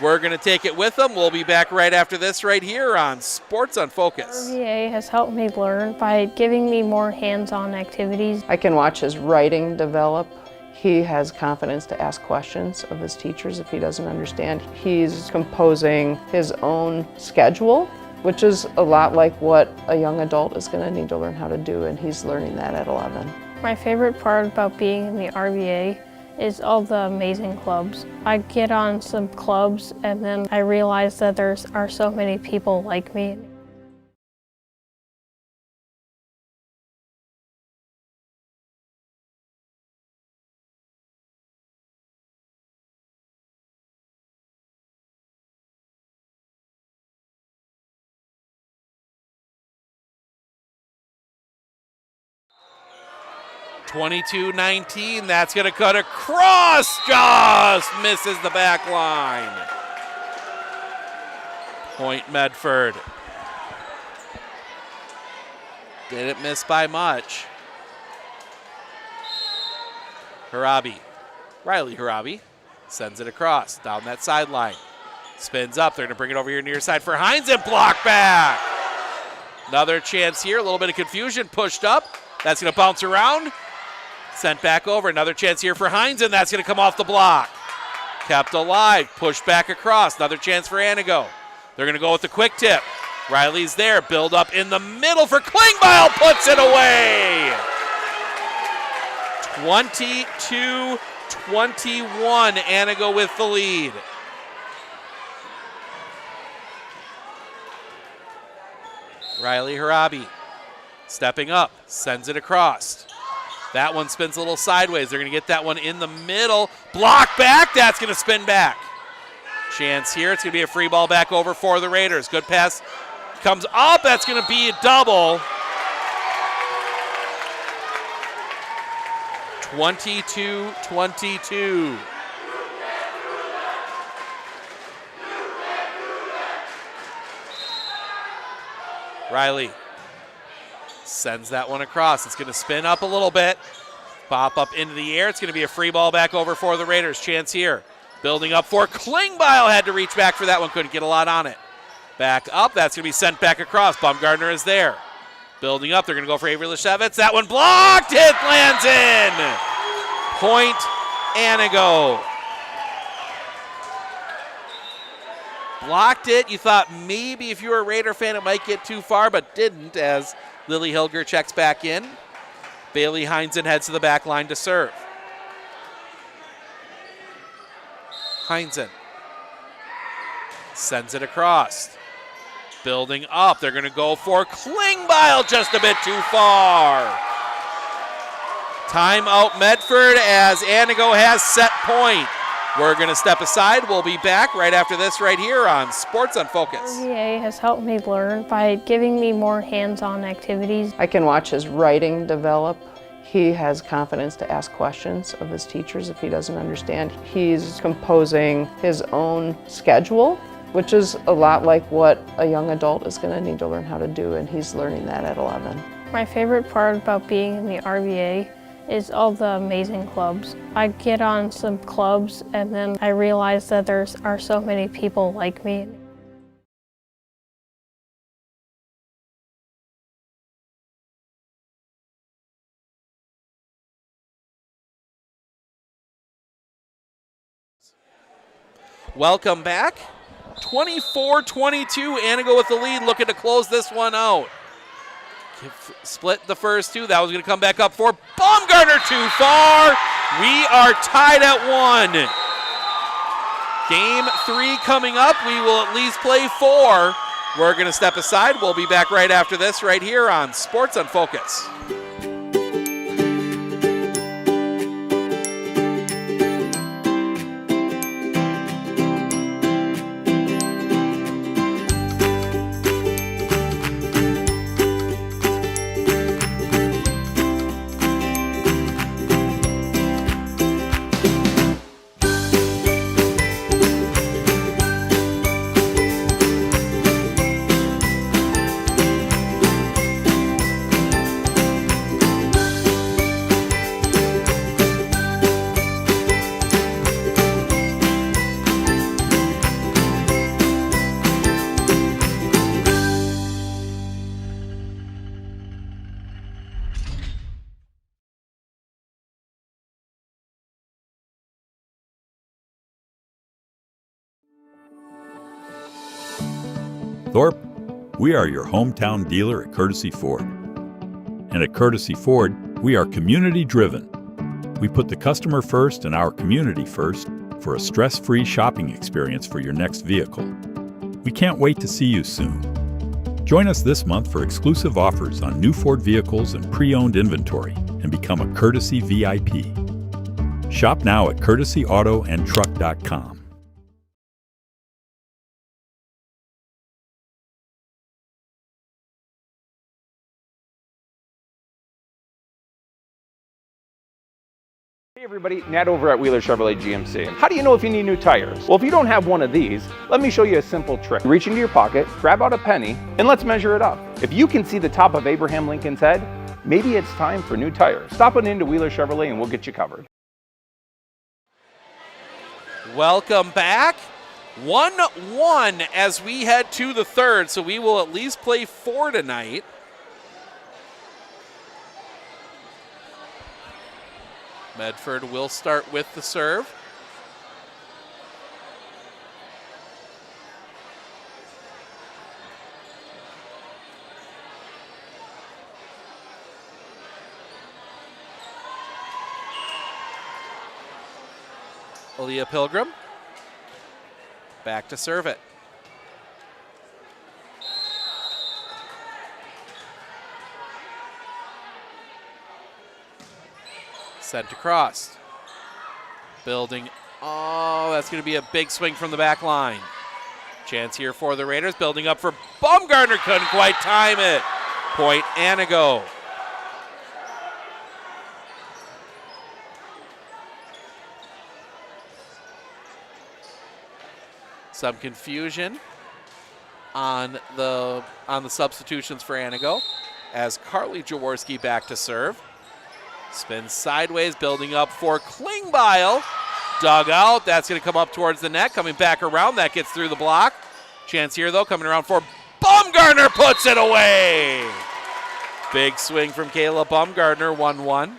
We're going to take it with them. We'll be back right after this right here on Sports on Focus. WIAA has helped me learn by giving me more hands-on activities. I can watch his writing develop. He has confidence to ask questions of his teachers if he doesn't understand. He's composing his own schedule, which is a lot like what a young adult is going to need to learn how to do, and he's learning that at 11. My favorite part about being in the RVA is all the amazing clubs. I get on some clubs and then I realize that there are so many people like me. (22-19). That's going to cut across. Just misses the back line. Point Medford. Didn't miss by much. Harabi. Riley Harabi sends it across down that sideline. Spins up. They're going to bring it over here near side for Hines and block back. Another chance here. A little bit of confusion. Pushed up. That's going to bounce around. Sent back over. Another chance here for Hines, and that's going to come off the block. Kept alive. Pushed back across. Another chance for Antigo. They're going to go with the quick tip. Riley's there. Build up in the middle for Klingbeil. Puts it away. 22-21. Antigo with the lead. Riley Harabi stepping up. Sends it across. That one spins a little sideways. They're going to get that one in the middle. Block back. That's going to spin back. Chance here. It's going to be a free ball back over for the Raiders. Good pass. Comes up. That's going to be a double. 22-22. Riley sends that one across. It's going to spin up a little bit. Pop up into the air. It's going to be a free ball back over for the Raiders. Chance here. Building up for Klingbeil. Had to reach back for that one. Couldn't get a lot on it. Back up. That's going to be sent back across. Baumgartner is there. Building up. They're going to go for Avery Leshevitz. That one blocked. It lands in. Point Antigo. Blocked it. You thought maybe if you were a Raider fan it might get too far, but didn't as Lily Hilger checks back in. Bailey Heinzen heads to the back line to serve. Heinzen sends it across. Building up. They're going to go for Klingbeil, just a bit too far. Timeout Medford as Antigo has set point. We're going to step aside. We'll be back right after this right here on Sports on Focus. WIAA has helped me learn by giving me more hands-on activities. I can watch his writing develop. He has confidence to ask questions of his teachers if he doesn't understand. He's composing his own schedule, which is a lot like what a young adult is going to need to learn how to do, and he's learning that at 11. My favorite part about being in the RVA is all the amazing clubs. I get on some clubs and then I realize that there are so many people like me. Welcome back. 24-22, Antigo with the lead, looking to close this one out. Split the first two. That was going to come back up for Baumgartner, too far. We are tied at 1. Game 3 coming up. We will at least play 4. We're going to step aside. We'll be back right after this right here on Sports on Focus. Thorpe, we are your hometown dealer at Courtesy Ford. And at Courtesy Ford, we are community driven. We put the customer first and our community first for a stress-free shopping experience for your next vehicle. We can't wait to see you soon. Join us this month for exclusive offers on new Ford vehicles and pre-owned inventory and become a Courtesy VIP. Shop now at courtesyautoandtruck.com. Hey everybody, Nat over at Wheeler Chevrolet GMC. How do you know if you need new tires? Well, if you don't have one of these, let me show you a simple trick. Reach into your pocket, grab out a penny, and let's measure it up. If you can see the top of Abraham Lincoln's head, maybe it's time for new tires. Stop on into Wheeler Chevrolet and we'll get you covered. Welcome back. 1-1 as we head to the third, so we will at least play 4 tonight. Medford will start with the serve. Aaliyah Pilgrim back to serve it. Sent across. Building. Oh, that's going to be a big swing from the back line. Chance here for the Raiders. Building up for Baumgartner. Couldn't quite time it. Point Antigo. Some confusion on the substitutions for Antigo as Carly Jaworski back to serve. Spins sideways, building up for Klingbeil. Dug out. That's going to come up towards the net. Coming back around. That gets through the block. Chance here, though, coming around for Baumgartner. Puts it away. Big swing from Kayla Baumgartner, 1-1.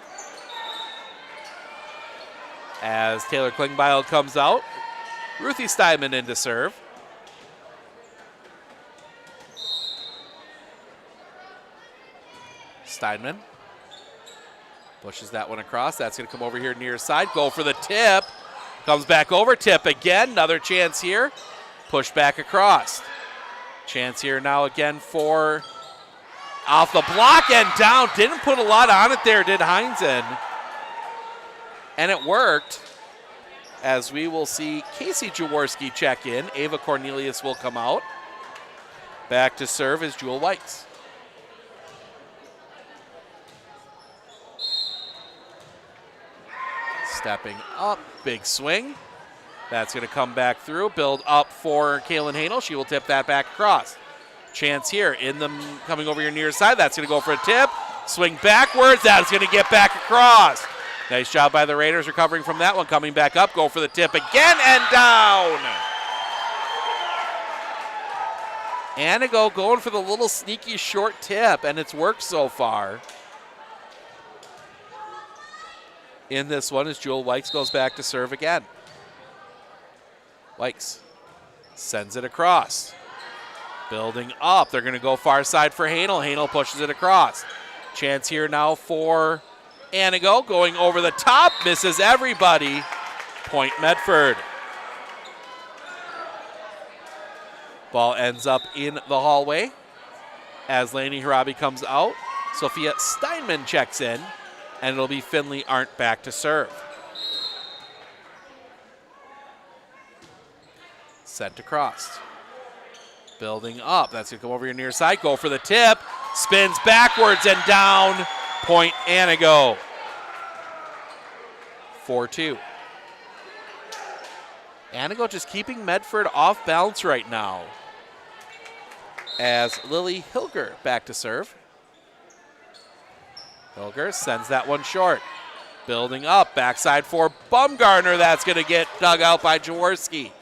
As Taylor Klingbeil comes out. Ruthie Steinman in to serve. Steinman pushes that one across. That's going to come over here near side. Go for the tip. Comes back over. Tip again. Another chance here. Push back across. Chance here now again for off the block and down. Didn't put a lot on it there, did Heinzen. And it worked. As we will see Casey Jaworski check in. Ava Cornelius will come out. Back to serve is Jewel Whites. Stepping up, big swing. That's going to come back through. Build up for Kaylin Hanel. She will tip that back across. Chance here in the coming over your near side. That's going to go for a tip. Swing backwards. That's going to get back across. Nice job by the Raiders recovering from that one. Coming back up. Go for the tip again and down. Antigo going for the little sneaky short tip, and it's worked so far. In this one as Jewel Wykes goes back to serve again. Wykes sends it across. Building up. They're going to go far side for Hanel. Hanel pushes it across. Chance here now for Antigo. Going over the top. Misses everybody. Point Medford. Ball ends up in the hallway as Lainey Harabi comes out. Sophia Steinman checks in, and it'll be Finley Arndt back to serve. Sent across. Building up. That's going to come over your near side. Go for the tip. Spins backwards and down. Point Antigo. 4-2. Antigo just keeping Medford off balance right now. As Lily Hilger back to serve. Hilger sends that one short. Building up. Backside for Bumgarner. That's going to get dug out by Jaworski.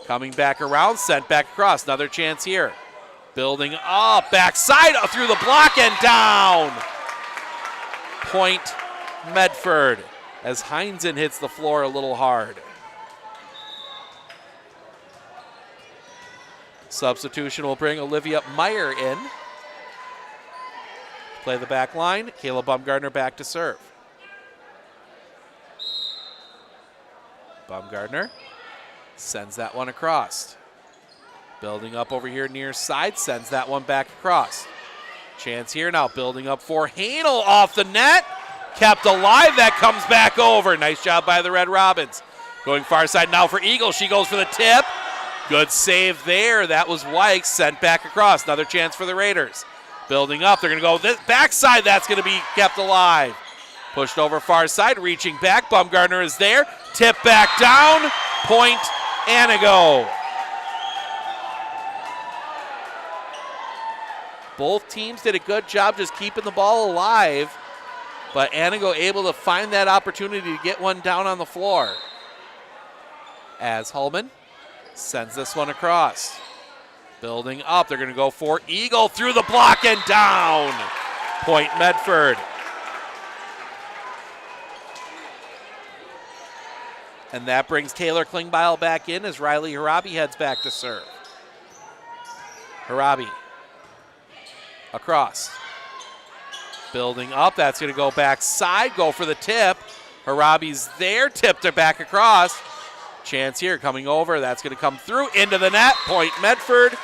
Coming back around, sent back across. Another chance here. Building up, backside through the block and down. Point Medford as Heinzen hits the floor a little hard. Substitution will bring Olivia Meyer in. Play the back line. Kayla Bumgarner back to serve. Bumgarner sends that one across. Building up over here near side, sends that one back across. Chance here now, building up for Hanel off the net. Kept alive, that comes back over. Nice job by the Red Robins. Going far side now for Eagle, she goes for the tip. Good save there, that was Wykes, sent back across. Another chance for the Raiders. Building up, they're gonna go this backside, that's gonna be kept alive. Pushed over far side, reaching back, Bumgarner is there. Tip back down, point Antigo. Both teams did a good job just keeping the ball alive, but Antigo able to find that opportunity to get one down on the floor. As Hullman sends this one across. Building up, they're going to go for Eagle through the block and down. Point Medford. And that brings Taylor Klingbeil back in as Riley Harabi heads back to serve. Harabi across. Building up, that's going to go backside, go for the tip. Harabi's there, tipped it back across. Chance here coming over, that's going to come through into the net. Point Medford.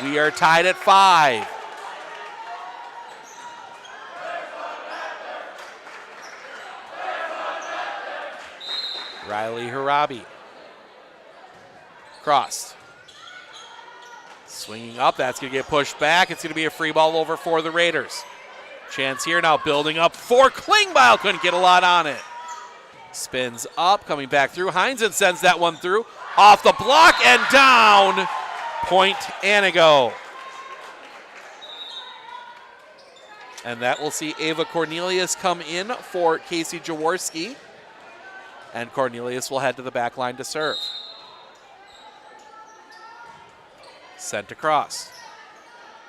We are tied at 5. Riley Harabi. Crossed. Swinging up, that's going to get pushed back. It's going to be a free ball over for the Raiders. Chance here now, building up for Klingbeil. Couldn't get a lot on it. Spins up, coming back through. Heinzen sends that one through. Off the block and down. Point Antigo. And that will see Ava Cornelius come in for Casey Jaworski. And Cornelius will head to the back line to serve. Sent across.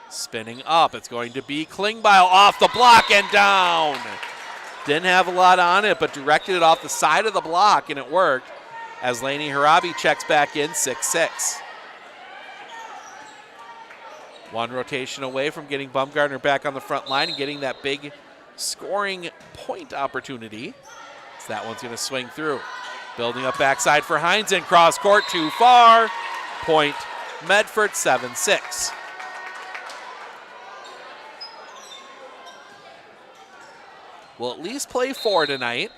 Spinning up. It's going to be Klingbeil off the block and down. Didn't have a lot on it, but directed it off the side of the block, and it worked as Lainey Harabi checks back in 6-6. One rotation away from getting Bumgarner back on the front line and getting that big scoring point opportunity. So that one's going to swing through. Building up backside for Heinzen. Cross court, too far. Point Medford, 7-6. We'll at least play 4 tonight.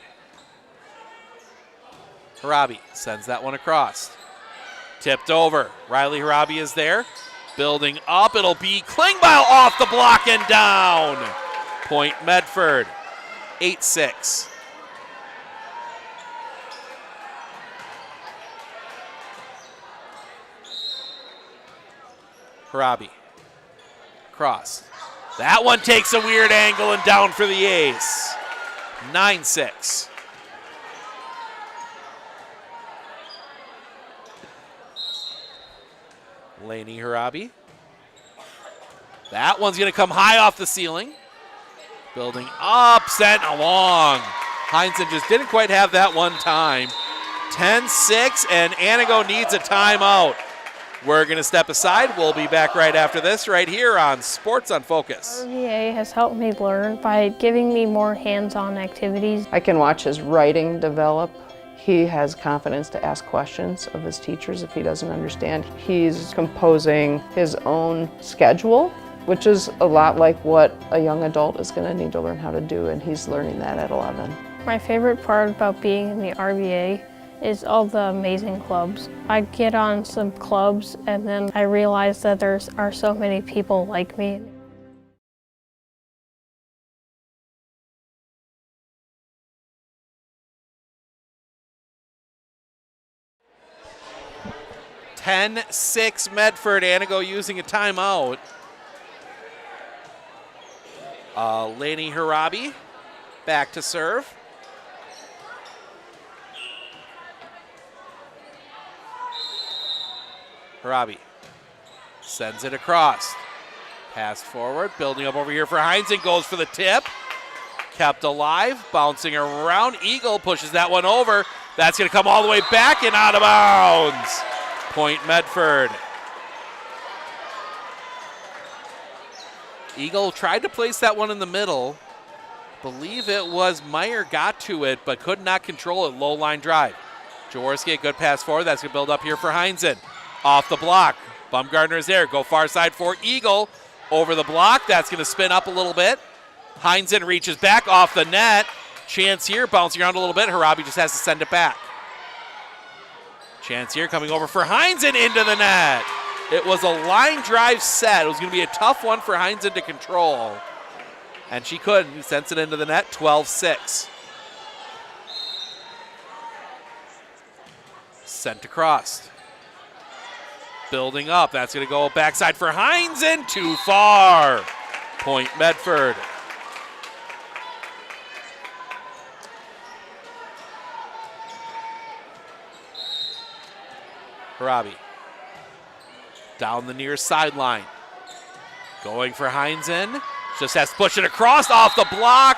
Harabi sends that one across. Tipped over. Riley Harabi is there. Building up. It'll be Klingbeil off the block and down. Point Medford. 8-6. Harabi. Cross. That one takes a weird angle and down for the ace. 9-6. Lainey Harabi. That one's going to come high off the ceiling. Building up, sent along. Heinzen just didn't quite have that one time. 10-6, and Antigo needs a timeout. We're going to step aside. We'll be back right after this, right here on Sports on Focus. WIAA has helped me learn by giving me more hands-on activities. I can watch his writing develop. He has confidence to ask questions of his teachers if he doesn't understand. He's composing his own schedule, which is a lot like what a young adult is going to need to learn how to do, and he's learning that at 11. My favorite part about being in the RVA is all the amazing clubs. I get on some clubs and then I realize that there are so many people like me. 10-6 Medford. Antigo using a timeout. Laney Harabi back to serve. Harabi sends it across. Pass forward, building up over here for Hines and goes for the tip. Kept alive, bouncing around. Eagle pushes that one over. That's going to come all the way back and out of bounds. Point Medford. Eagle tried to place that one in the middle. Believe it was Meyer got to it, but could not control it. Low line drive. Jaworski, good pass forward. That's going to build up here for Heinzen. Off the block. Bumgarner is there. Go far side for Eagle. Over the block. That's going to spin up a little bit. Heinzen reaches back off the net. Chance here, bouncing around a little bit. Harabi just has to send it back. Chance here coming over for Heinzen into the net. It was a line drive set. It was going to be a tough one for Heinzen to control. And she couldn't. He sends it into the net, 12-6. Sent across. Building up. That's going to go backside for Heinzen. Too far. Point Medford. Harabi. Down the near sideline. Going for Heinzen. Just has to push it across off the block.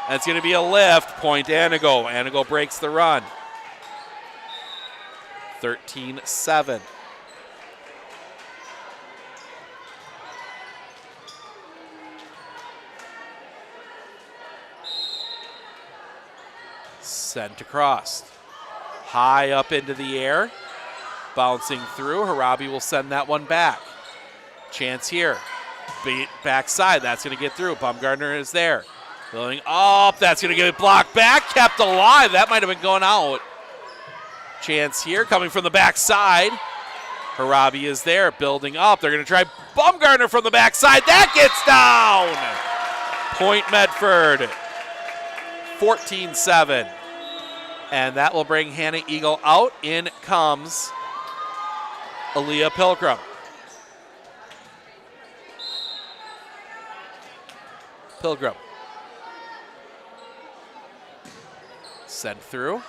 That's going to be a lift. Point Antigo. Antigo breaks the run. 13-7. Sent across. High up into the air. Bouncing through. Harabi will send that one back. Chance here. Beat backside. That's going to get through. Bumgarner is there. Building up. That's going to get it blocked back. Kept alive. That might have been going out. Chance here coming from the backside. Harabi is there. Building up. They're going to try Bumgarner from the backside. That gets down. Point Medford. 14-7. And that will bring Hannah Eagle out. In comes Aaliyah Pilgrim. Pilgrim. Sent through.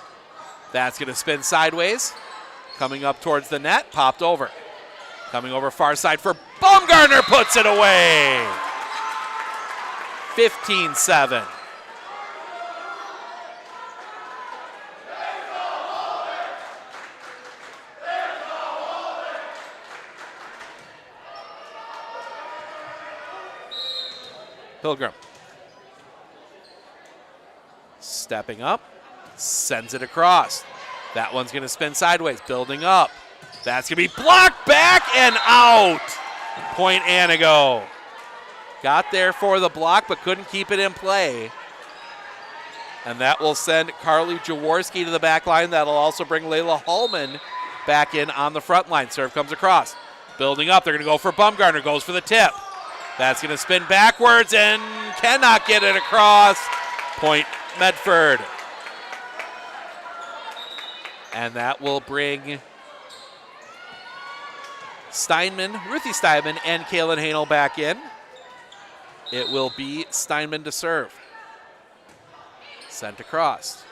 That's going to spin sideways. Coming up towards the net. Popped over. Coming over far side for Bumgarner. Puts it away. 15-7. Pilgrim. Stepping up. Sends it across. That one's going to spin sideways. Building up. That's going to be blocked back and out. Point Antigo. Got there for the block, but couldn't keep it in play. And that will send Carly Jaworski to the back line. That'll also bring Layla Hallman back in on the front line. Serve comes across. Building up. They're going to go for Bumgarner. Goes for the tip. That's going to spin backwards and cannot get it across. Point Medford. And that will bring Ruthie Steinman, and Kaylin Hanel back in. It will be Steinman to serve. Sent across.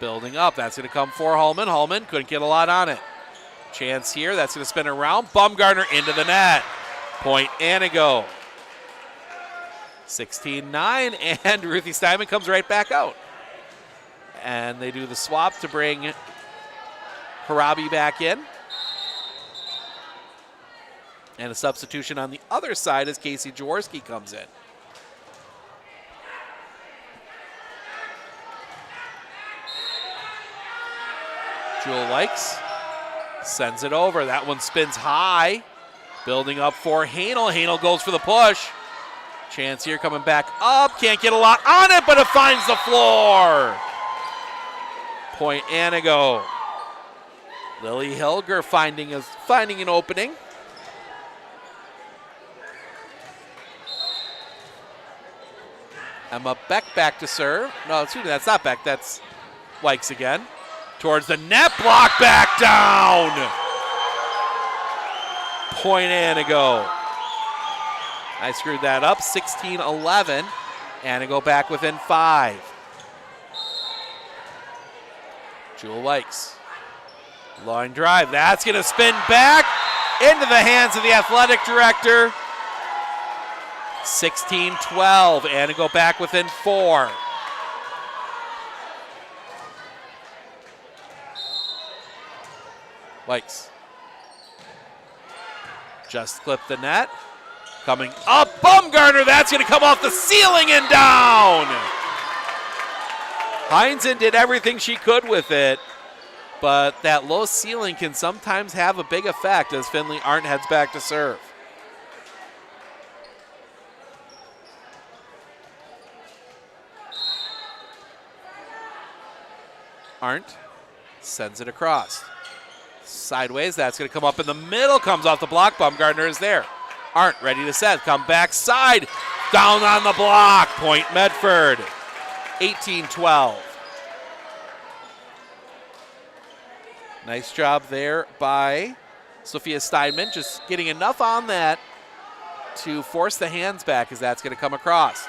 Building up. That's going to come for Hallman. Hallman couldn't get a lot on it. Chance here. That's going to spin around. Bumgarner into the net. Point Antigo. 16-9, and Ruthie Steinman comes right back out. And they do the swap to bring Harabi back in. And a substitution on the other side as Casey Jaworski comes in. Jewel Likes sends it over. That one spins high. Building up for Hanel. Hanel goes for the push. Chance here coming back up. Can't get a lot on it, but it finds the floor. Point Antigo. Lily Hilger finding an opening. Emma Beck back to serve. No, excuse me, that's not Beck. That's Wykes again. Towards the net, block back down. Point Antigo. I screwed that up, 16-11. Antigo back within 5. Jewel Wykes. Line drive, that's gonna spin back into the hands of the athletic director. 16-12, Antigo back within 4. Wykes. Just clipped the net. Coming up, Bumgarner, that's gonna come off the ceiling and down. Heinzen did everything she could with it, but that low ceiling can sometimes have a big effect as Finley Arndt heads back to serve. Arndt sends it across. Sideways, that's going to come up in the middle, comes off the block. Bumgarner is there. Arndt ready to set, come back side, down on the block. Point Medford, 18-12. Nice job there by Sophia Steinman, just getting enough on that to force the hands back as that's going to come across.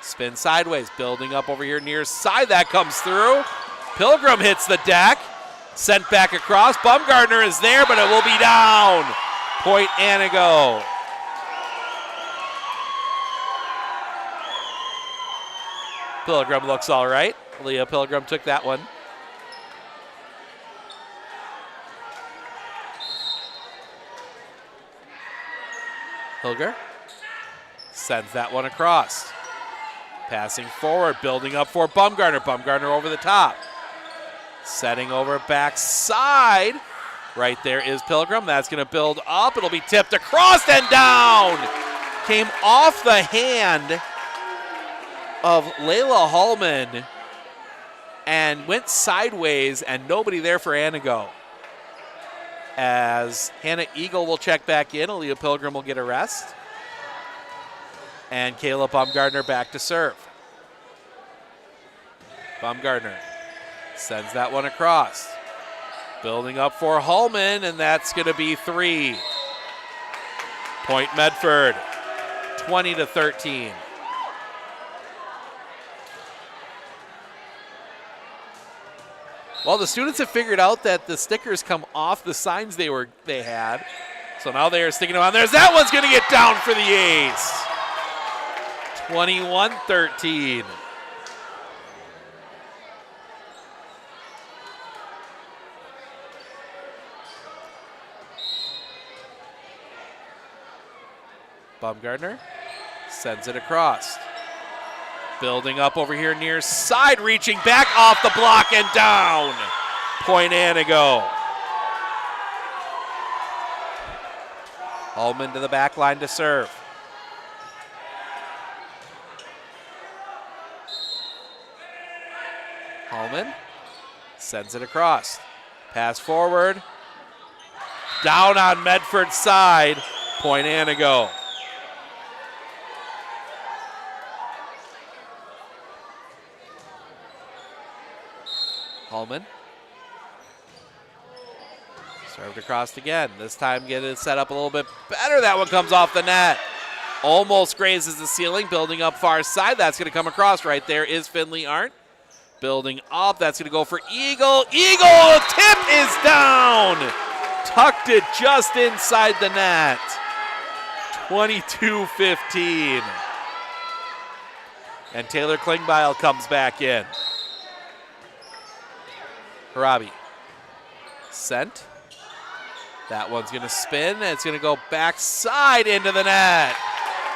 Spin sideways, building up over here near side, that comes through. Pilgrim hits the deck, sent back across. Bumgarner is there, but it will be down. Point Antigo. Pilgrim looks all right. Leah Pilgrim took that one. Hilger sends that one across. Passing forward, building up for Bumgarner. Bumgarner over the top. Setting over backside. Right there is Pilgrim. That's going to build up. It'll be tipped across and down. Came off the hand of Layla Hallman and went sideways, and nobody there for Antigo. As Hannah Eagle will check back in, Aaliyah Pilgrim will get a rest. And Kayla Bumgarner back to serve. Bumgarner sends that one across. Building up for Hallman, and that's going to be 3. Point Medford, 20-13. Well, the students have figured out that the stickers come off the signs they had. So now they are sticking them on. There's that one's going to get down for the ace. 21-13. Bumgarner sends it across. Building up over here near side, reaching back off the block and down. Point Antigo. Hallman to the back line to serve. Hallman sends it across. Pass forward. Down on Medford's side. Point Antigo. Hallman. Served across again. This time get it set up a little bit better. That one comes off the net. Almost grazes the ceiling. Building up far side. That's going to come across. Right there is Finley Arndt. Building up. That's going to go for Eagle. Eagle! Tip is down. Tucked it just inside the net. 22-15. And Taylor Klingbeil comes back in. Harabi. Sent. That one's going to spin, and it's going to go backside into the net.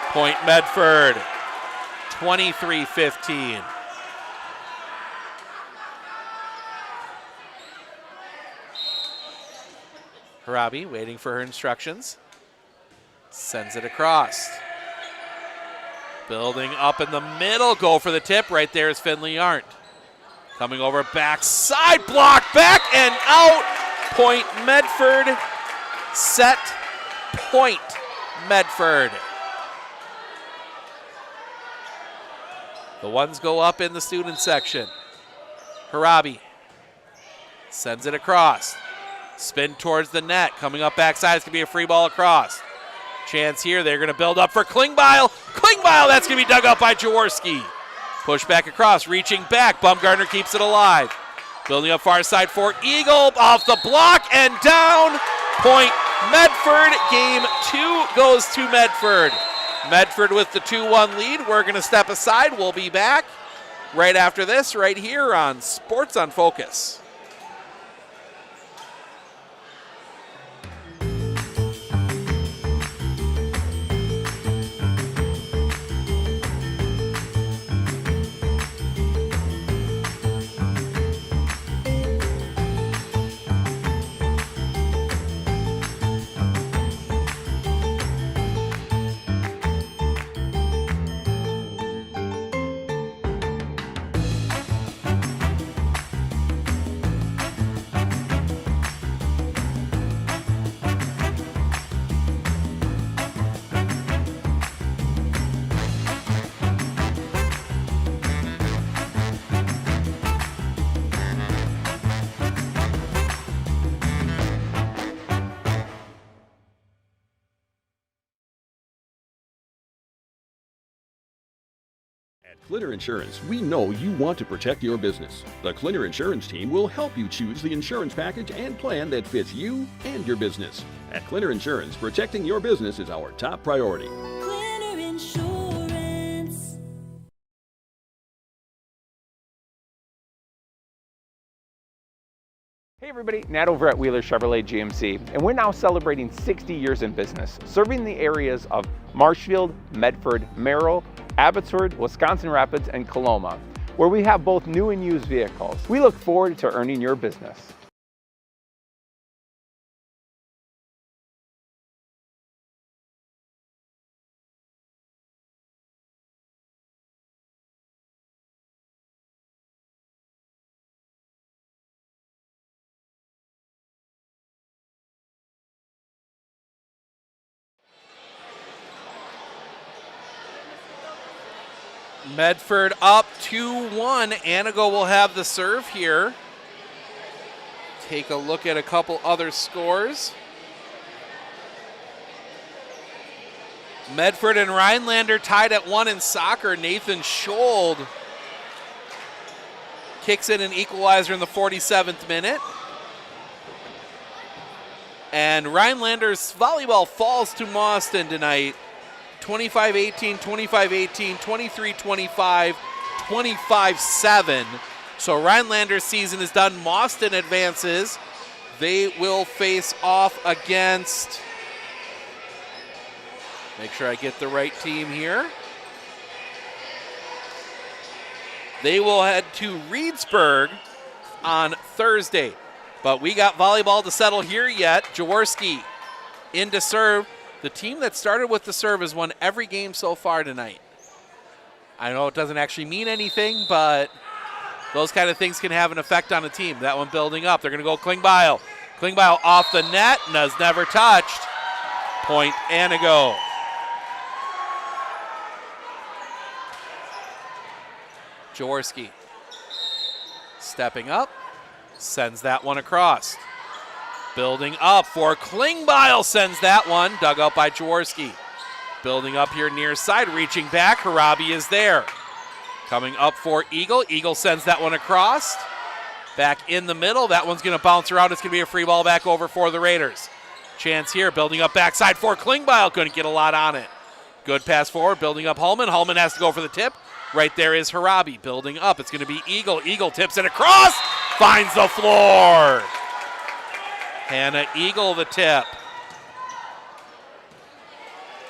Point Medford, 23-15. Harabi waiting for her instructions. Sends it across. Building up in the middle, go for the tip. Right there is Finley Arndt. Coming over backside, block back and out. Point Medford. Set point Medford. The ones go up in the student section. Harabi sends it across. Spin towards the net. Coming up backside, it's going to be a free ball across. Chance here, they're going to build up for Klingbeil. Klingbeil, that's going to be dug out by Jaworski. Push back across, reaching back. Bumgarner keeps it alive. Building up far side for Eagle, off the block and down. Point Medford. Game 2 goes to Medford. Medford with the 2-1 lead. We're going to step aside. We'll be back right after this, right here on Sports on Focus. At Clinner Insurance, we know you want to protect your business. The Clinner Insurance team will help you choose the insurance package and plan that fits you and your business. At Clinner Insurance, protecting your business is our top priority. Clinner Insurance. Hey everybody, Nat over at Wheeler Chevrolet GMC, and we're now celebrating 60 years in business, serving the areas of Marshfield, Medford, Merrill, Abbotsford, Wisconsin Rapids, and Coloma, where we have both new and used vehicles. We look forward to earning your business. Medford up 2-1. Antigo will have the serve here. Take a look at a couple other scores. Medford and Rhinelander tied at 1 in soccer. Nathan Schold kicks in an equalizer in the 47th minute. And Rhinelander's volleyball falls to Mauston tonight. 25-18, 25-18, 23-25, 25-7. So Rhinelander's season is done. Mauston advances. They will face off against, make sure I get the right team here. They will head to Reedsburg on Thursday. But we got volleyball to settle here yet. Jaworski in to serve. The team that started with the serve has won every game so far tonight. I know it doesn't actually mean anything, but those kind of things can have an effect on a team. That one building up. They're going to go Klingbeil. Klingbeil off the net and has never touched. Point Antigo. Jaworski stepping up, sends that one across. Building up for Klingbeil, sends that one, dug out by Jaworski. Building up here near side, reaching back, Harabi is there. Coming up for Eagle, Eagle sends that one across. Back in the middle, that one's gonna bounce around, it's gonna be a free ball back over for the Raiders. Chance here, building up backside for Klingbeil, couldn't get a lot on it. Good pass forward, building up Holman, Holman has to go for the tip. Right there is Harabi, building up, it's gonna be Eagle, Eagle tips it across. finds the floor. Hannah Eagle the tip.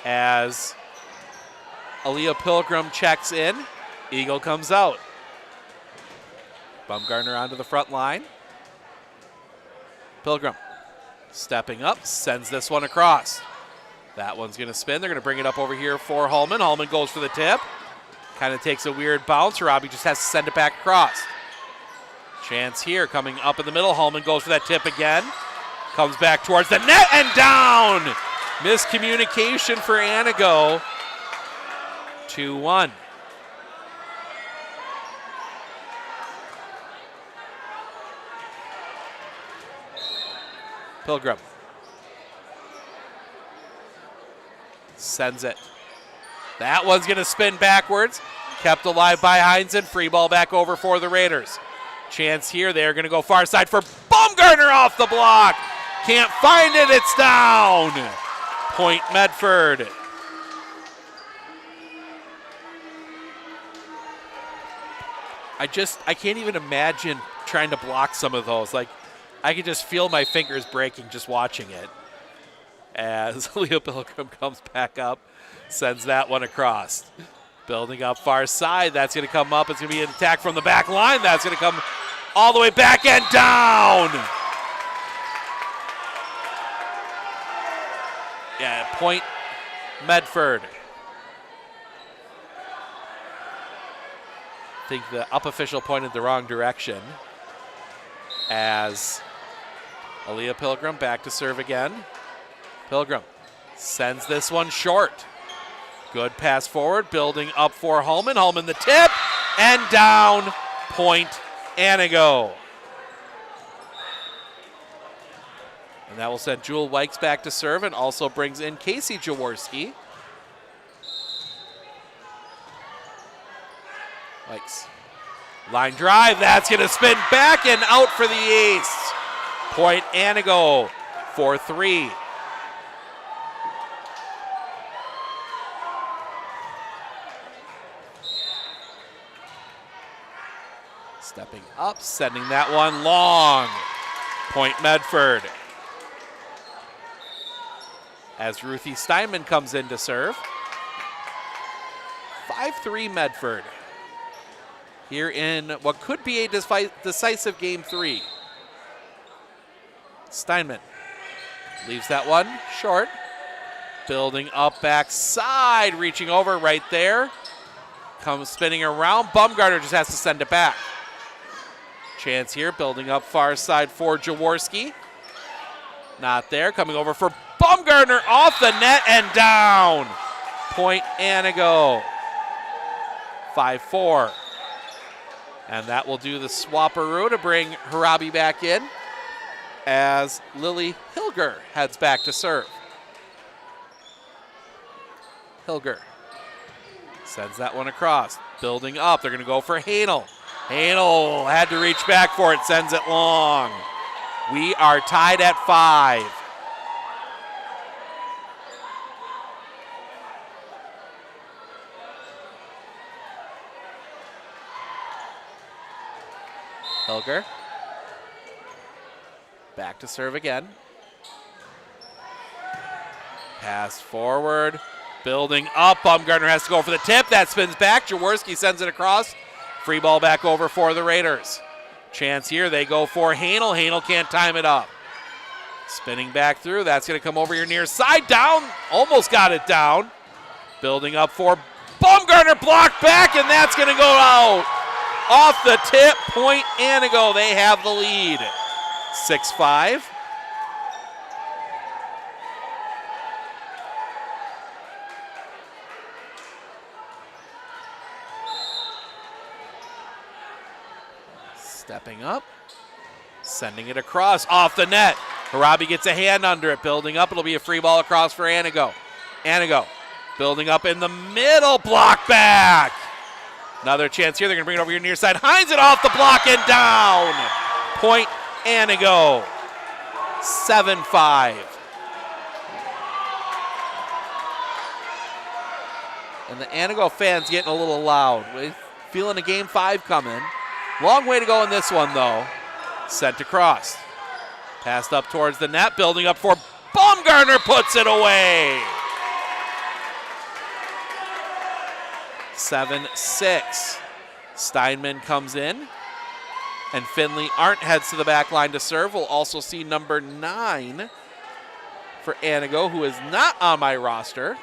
As Aaliyah Pilgrim checks in, Eagle comes out. Bumgarner onto the front line. Pilgrim stepping up, sends this one across. That one's going to spin. They're going to bring it up over here for Holman. Holman goes for the tip. Kind of takes a weird bounce. Robbie just has to send it back across. Chance here coming up in the middle. Holman goes for that tip again. Comes back towards the net and down. Miscommunication for Antigo. 2-1. Pilgrim sends it. That one's going to spin backwards. Kept alive by Heinzen. Free ball back over for the Raiders. Chance here. They're going to go far side for Bumgarner off the block. Can't find it. It's down. Point Medford. I can't even imagine trying to block some of those. Like, I could just feel my fingers breaking just watching it. As Leo Pilgrim comes back up, sends that one across. Building up far side, that's going to come up. It's going to be an attack from the back line. That's going to come all the way back and down. Yeah, point Medford. I think the up official pointed the wrong direction. As Aaliyah Pilgrim back to serve again. Pilgrim sends this one short. Good pass forward, building up for Holman. Holman the tip, and down. Point Antigo. And that will send Jewel Wykes back to serve and also brings in Casey Jaworski. Wykes. Line drive, that's going to spin back and out for the ace. Point Antigo, 4-3. Stepping up, sending that one long. Point Medford. As Ruthie Steinman comes in to serve. 5-3 Medford. Here in what could be a decisive game 3. Steinman leaves that one short. Building up backside, reaching over right there. Comes spinning around. Bumgarner just has to send it back. Chance here, building up far side for Jaworski. Not there, coming over for Bumgarner off the net and down. Point Antigo. 5-4. And that will do the swapperoo to bring Harabi back in as Lily Hilger heads back to serve. Hilger sends that one across. Building up, they're going to go for Hanel. Hanel had to reach back for it, sends it long. We are tied at 5. Hilger. Back to serve again. Pass forward. Building up. Bumgarner has to go for the tip. That spins back. Jaworski sends it across. Free ball back over for the Raiders. Chance here. They go for Hanel. Hanel can't time it up. Spinning back through. That's going to come over your near side. Down. Almost got it down. Building up for Bumgarner. Blocked back, and that's going to go out. Off the tip. Point Antigo. They have the lead. 6-5. Stepping up, sending it across, off the net. Harabi gets a hand under it, building up. It'll be a free ball across for Antigo. Antigo building up in the middle, block back. Another chance here. They're going to bring it over your near side. Hines it off the block and down. Point Antigo. 7-5. And the Antigo fans getting a little loud. We're feeling a game 5 coming. Long way to go in this one, though. Sent across. Passed up towards the net, building up for Baumgartner, puts it away. 7-6. Steinman comes in, and Finley Arndt heads to the back line to serve. We'll also see number 9 for Antigo, who is not on my roster.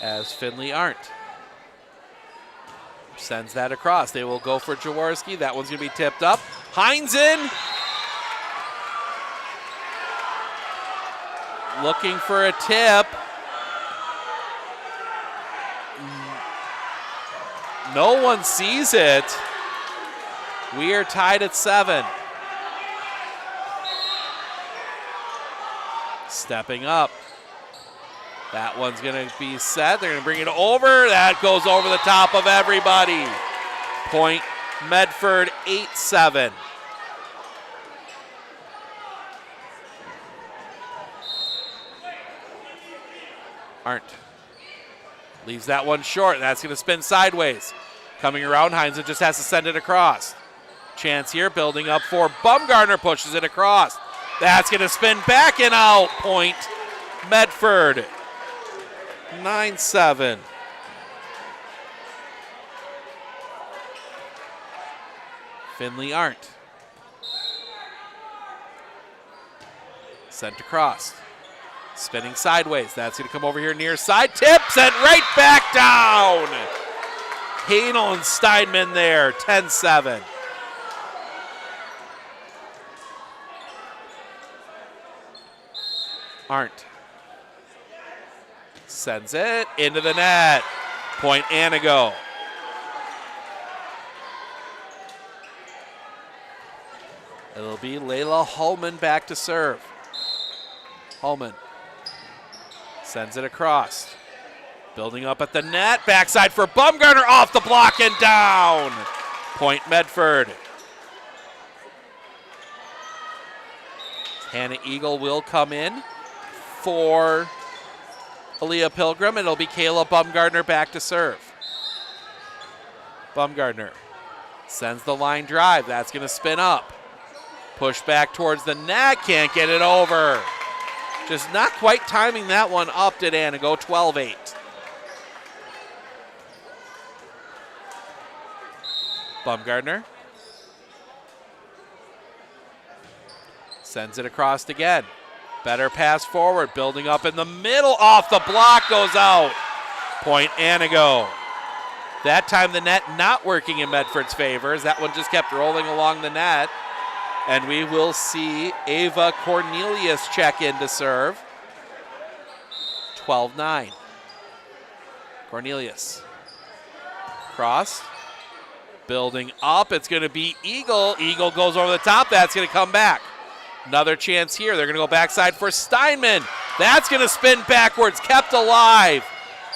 As Finley Arndt sends that across. They will go for Jaworski. That one's going to be tipped up. Hines in. Looking for a tip. No one sees it. We are tied at 7. Stepping up. That one's going to be set. They're going to bring it over. That goes over the top of everybody. Point Medford 8-7. Arndt leaves that one short. That's going to spin sideways. Coming around, Hines just has to send it across. Chance here, building up for Baumgartner, pushes it across. That's going to spin back and out. Point Medford 9-7. Finley Arndt. Sent across. Spinning sideways. That's going to come over here near side. Tip sent right back down. Hanel and Steinman there. 10-7. Arndt sends it into the net. Point Antigo. It'll be Layla Holman back to serve. Holman sends it across. Building up at the net. Backside for Baumgartner. Off the block and down. Point Medford. Hannah Eagle will come in for Aaliyah Pilgrim, and it'll be Kayla Baumgartner back to serve. Baumgartner sends the line drive. That's going to spin up. Push back towards the net. Can't get it over. Just not quite timing that one up, did Antigo. 12-8. Baumgartner sends it across again. Better pass forward, building up in the middle, off the block, goes out. Point Antigo. That time the net not working in Medford's favor, as that one just kept rolling along the net. And we will see Ava Cornelius check in to serve. 12-9. Cornelius. Cross. Building up, it's going to be Eagle. Eagle goes over the top, that's going to come back. Another chance here. They're going to go backside for Steinman. That's going to spin backwards, kept alive.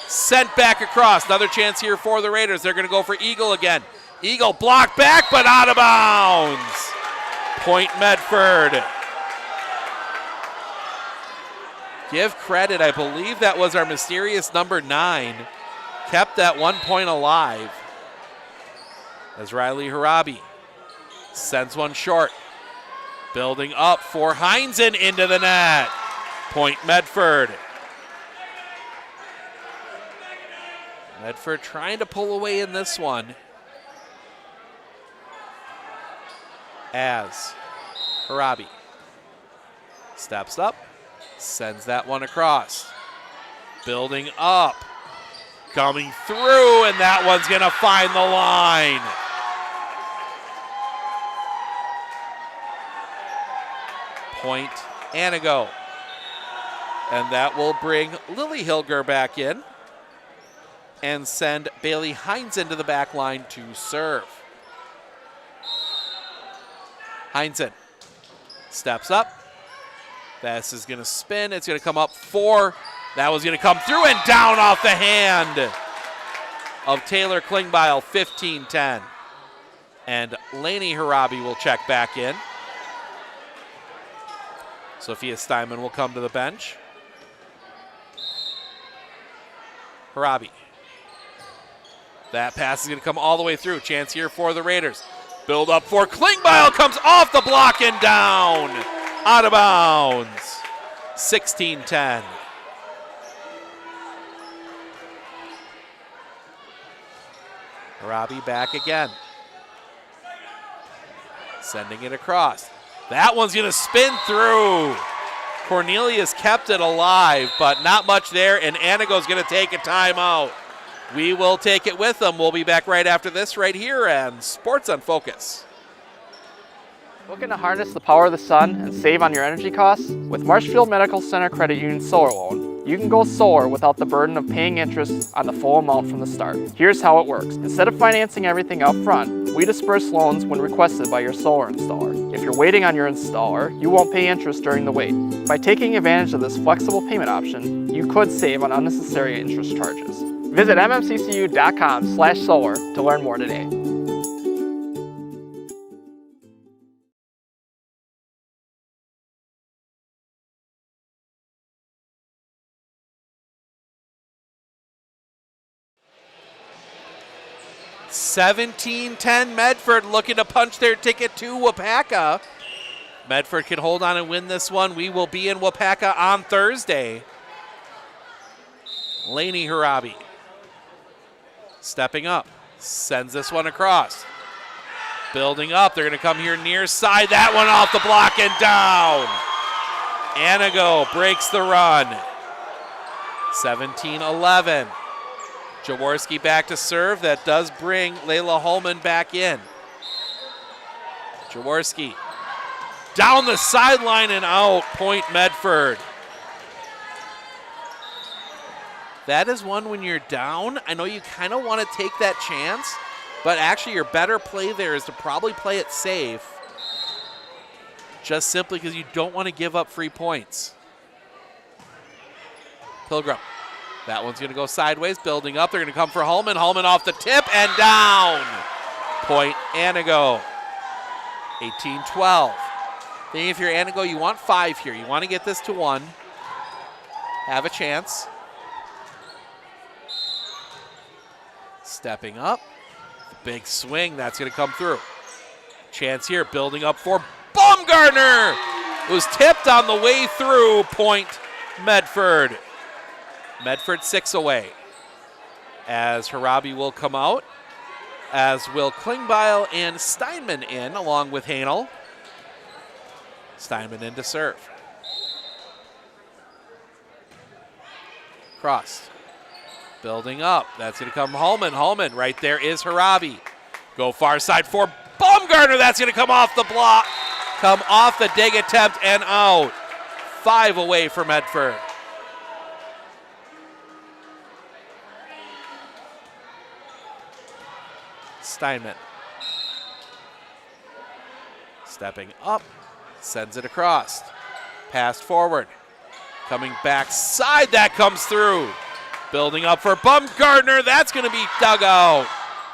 Sent back across. Another chance here for the Raiders. They're going to go for Eagle again. Eagle blocked back, but out of bounds. Point Medford. Give credit, I believe that was our mysterious number 9. Kept that 1 point alive. As Riley Harabi sends one short. Building up for Heinzen into the net. Point Medford. Medford trying to pull away in this one. As Harabi steps up, sends that one across. Building up. Coming through, and that one's going to find the line. Point Antigo. And that will bring Lily Hilger back in and send Bailey Hines into the back line to serve. Heinzen steps up. This is going to spin. It's going to come up 4. That was going to come through and down off the hand of Taylor Klingbeil, 15-10. And Lainey Harabi will check back in. Sophia Steinman will come to the bench. Harabi. That pass is going to come all the way through. Chance here for the Raiders. Build up for Klingbeil. Comes off the block and down. Out of bounds. 16-10. Harabi back again. Sending it across. That one's going to spin through. Cornelius kept it alive, but not much there, and Antigo's going to take a timeout. We will take it with them. We'll be back right after this right here on Sports on Focus. Looking to harness the power of the sun and save on your energy costs? With Marshfield Medical Center Credit Union Solar Loan, you can go solar without the burden of paying interest on the full amount from the start. Here's how it works. Instead of financing everything up front, we disperse loans when requested by your solar installer. If you're waiting on your installer, you won't pay interest during the wait. By taking advantage of this flexible payment option, you could save on unnecessary interest charges. Visit mmccu.com/solar to learn more today. $17-10 Medford looking to punch their ticket to WIAA. Medford can hold on and win this one. We will be in WIAA on Thursday. Laney Harabi stepping up, sends this one across. Building up, they're going to come here near side. That one off the block and down. Antigo breaks the run. 17-11. Jaworski back to serve. That does bring Layla Holman back in. Jaworski down the sideline and out. Point Medford. That is one when you're down. I know you kind of want to take that chance, but actually your better play there is to probably play it safe, just simply because you don't want to give up free points. Pilgrim. That one's going to go sideways, building up. They're going to come for Holman. Holman off the tip and down. Point Antigo. 18-12. Think if you're Antigo, you want 5 here. You want to get this to 1. Have a chance. Stepping up. Big swing. That's going to come through. Chance here, building up for Baumgartner. It was tipped on the way through. Point Medford. Medford 6 away, as Harabi will come out, as will Klingbeil and Steinman in, along with Hanel. Steinman in to serve. Cross. Building up. That's going to come Holman. Holman, right there is Harabi. Go far side for Baumgartner. That's going to come off the block. Come off the dig attempt and out. 5 away for Medford. Steinman. Stepping up, sends it across. Pass forward. Coming back side, that comes through. Building up for Baumgartner, that's going to be dug out.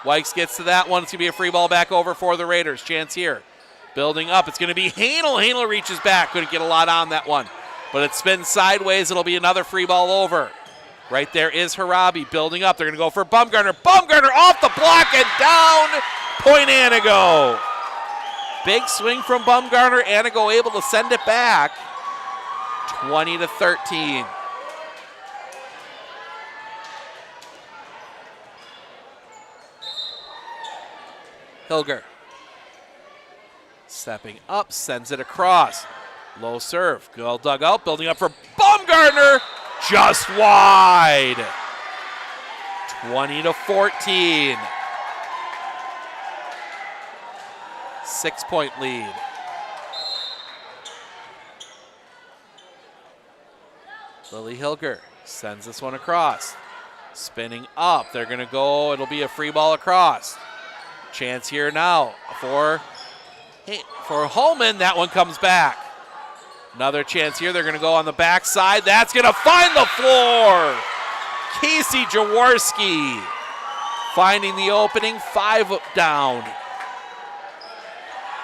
Wykes gets to that one. It's going to be a free ball back over for the Raiders. Chance here. Building up, it's going to be Hanel. Hanel reaches back, couldn't get a lot on that one. But it spins sideways, it'll be another free ball over. Right there is Harabi building up. They're going to go for Baumgartner. Baumgartner off the block and down. Point Antigo. Big swing from Baumgartner. Antigo able to send it back. 20-13. Hilger. Stepping up, sends it across. Low serve. Well dug out. Building up for Baumgartner. Just wide. 20-14. 6-point lead. Lily Hilger sends this one across. Spinning up. They're going to go. It'll be a free ball across. Chance here now for Holman. That one comes back. Another chance here. They're going to go on the backside. That's going to find the floor. Casey Jaworski finding the opening. 5 down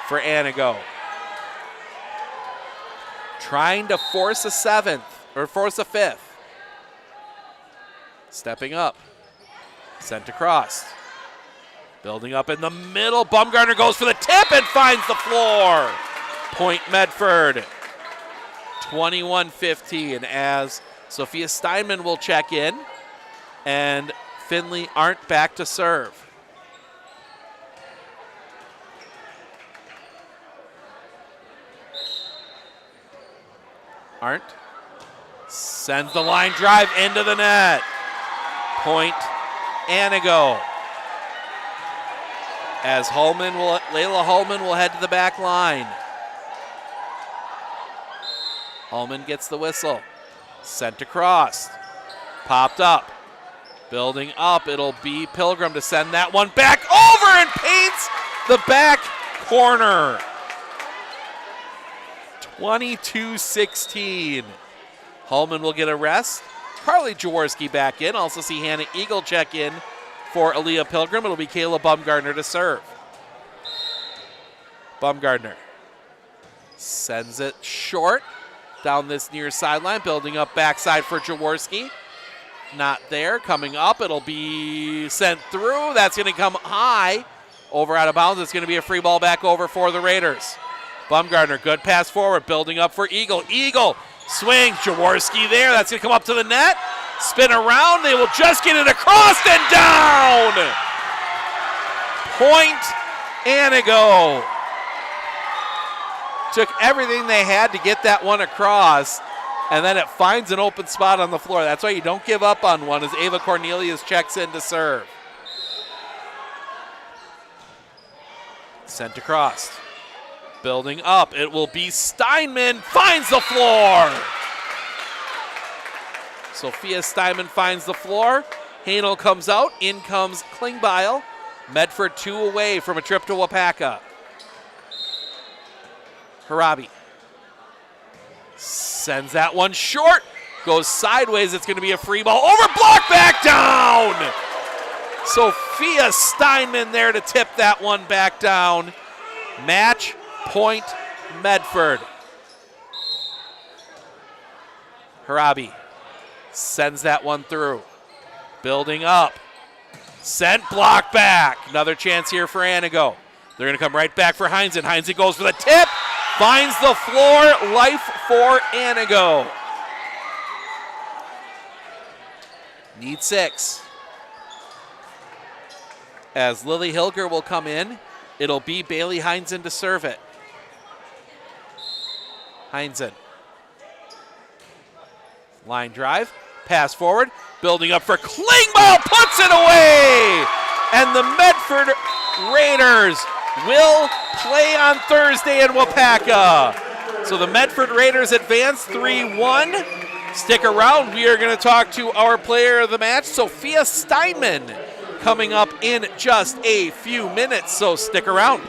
for Antigo. Trying to force a 7th, or force a 5th. Stepping up. Sent across. Building up in the middle. Bumgarner goes for the tip and finds the floor. Point Medford. 21-15 as Sophia Steinman will check in and Finley Arndt back to serve. Arndt sends the line drive into the net. Point Antigo. As Layla Holman will head to the back line. Holman gets the whistle. Sent across. Popped up. Building up. It'll be Pilgrim to send that one back over and paints the back corner. 22-16. Holman will get a rest. Carly Jaworski back in. Also see Hannah Eagle check in for Aaliyah Pilgrim. It'll be Kayla Bumgardner to serve. Bumgardner sends it short down this near sideline. Building up backside for Jaworski. Not there. Coming up. It'll be sent through. That's going to come high. Over out of bounds. It's going to be a free ball back over for the Raiders. Bumgardner, good pass forward, building up for Eagle. Eagle swings, Jaworski there. That's going to come up to the net. Spin around. They will just get it across and down. Point Antigo. Took everything they had to get that one across, and then it finds an open spot on the floor. That's why you don't give up on one as Ava Cornelius checks in to serve. Sent across. Building up, it will be Steinman, finds the floor. Sophia Steinman finds the floor. Hanel comes out, in comes Klingbeil. Medford 2 away from a trip to Wapaka. Harabi sends that one short, goes sideways, it's going to be a free ball, over block, back down. Sophia Steinman there to tip that one back down. Match point Medford. Harabi sends that one through. Building up. Sent, block back. Another chance here for Antigo. They're going to come right back for Heinzen. Heinzen goes for the tip. Finds the floor. Life for Antigo. Need 6. As Lily Hilger will come in, it'll be Bailey Heinzen to serve it. Heinzen. Line drive, pass forward, building up for Klingbeil, puts it away! And the Medford Raiders will play on Thursday in Wapaka. So the Medford Raiders advance 3-1. Stick around, we are going to talk to our player of the match, Sophia Steinman, coming up in just a few minutes, so stick around.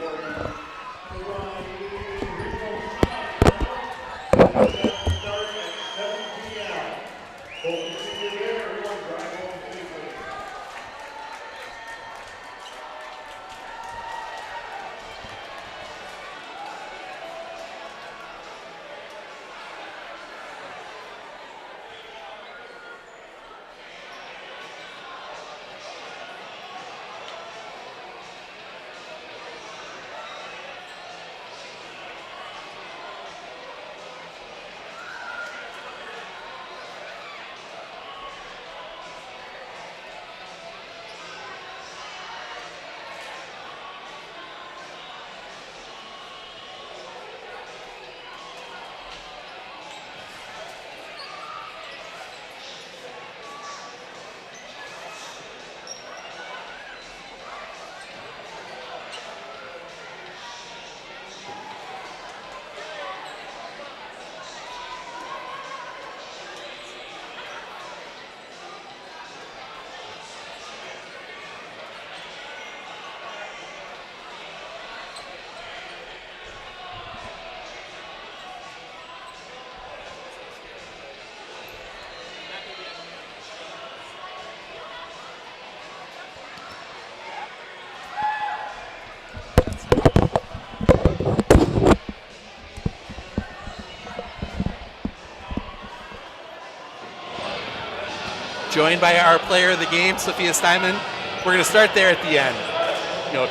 joined by our player of the game, Sophia Steinman. We're going to start there at the end.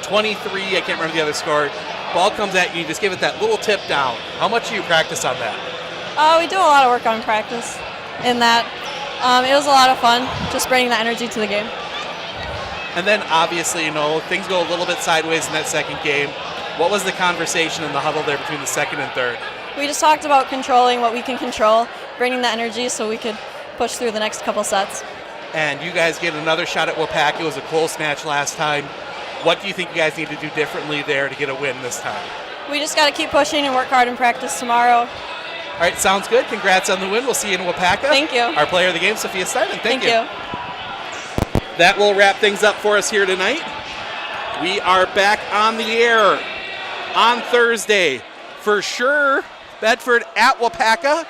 23, I can't remember the other score. Ball comes at you, just give it that little tip down. How much do you practice on that? We do a lot of work on practice in that. It was a lot of fun, just bringing that energy to the game. And then obviously, things go a little bit sideways in that second game. What was the conversation in the huddle there between the second and third? We just talked about controlling what we can control, bringing the energy so we could push through the next couple sets. And you guys get another shot at WIAA. It was a close match last time. What do you think you guys need to do differently there to get a win this time? We just got to keep pushing and work hard in practice tomorrow. All right, sounds good. Congrats on the win. We'll see you in WIAA. Thank you. Our player of the game, Sophia Steinman. Thank you. you. That will wrap things up for us here tonight. We are back on the air on Thursday. For sure, Medford at WIAA.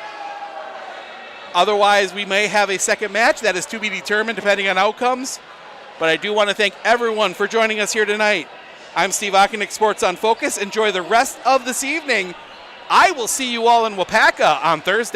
Otherwise, we may have a second match. That is to be determined depending on outcomes. But I do want to thank everyone for joining us here tonight. I'm Steve Ockenick, Sports on Focus. Enjoy the rest of this evening. I will see you all in WIAA on Thursday.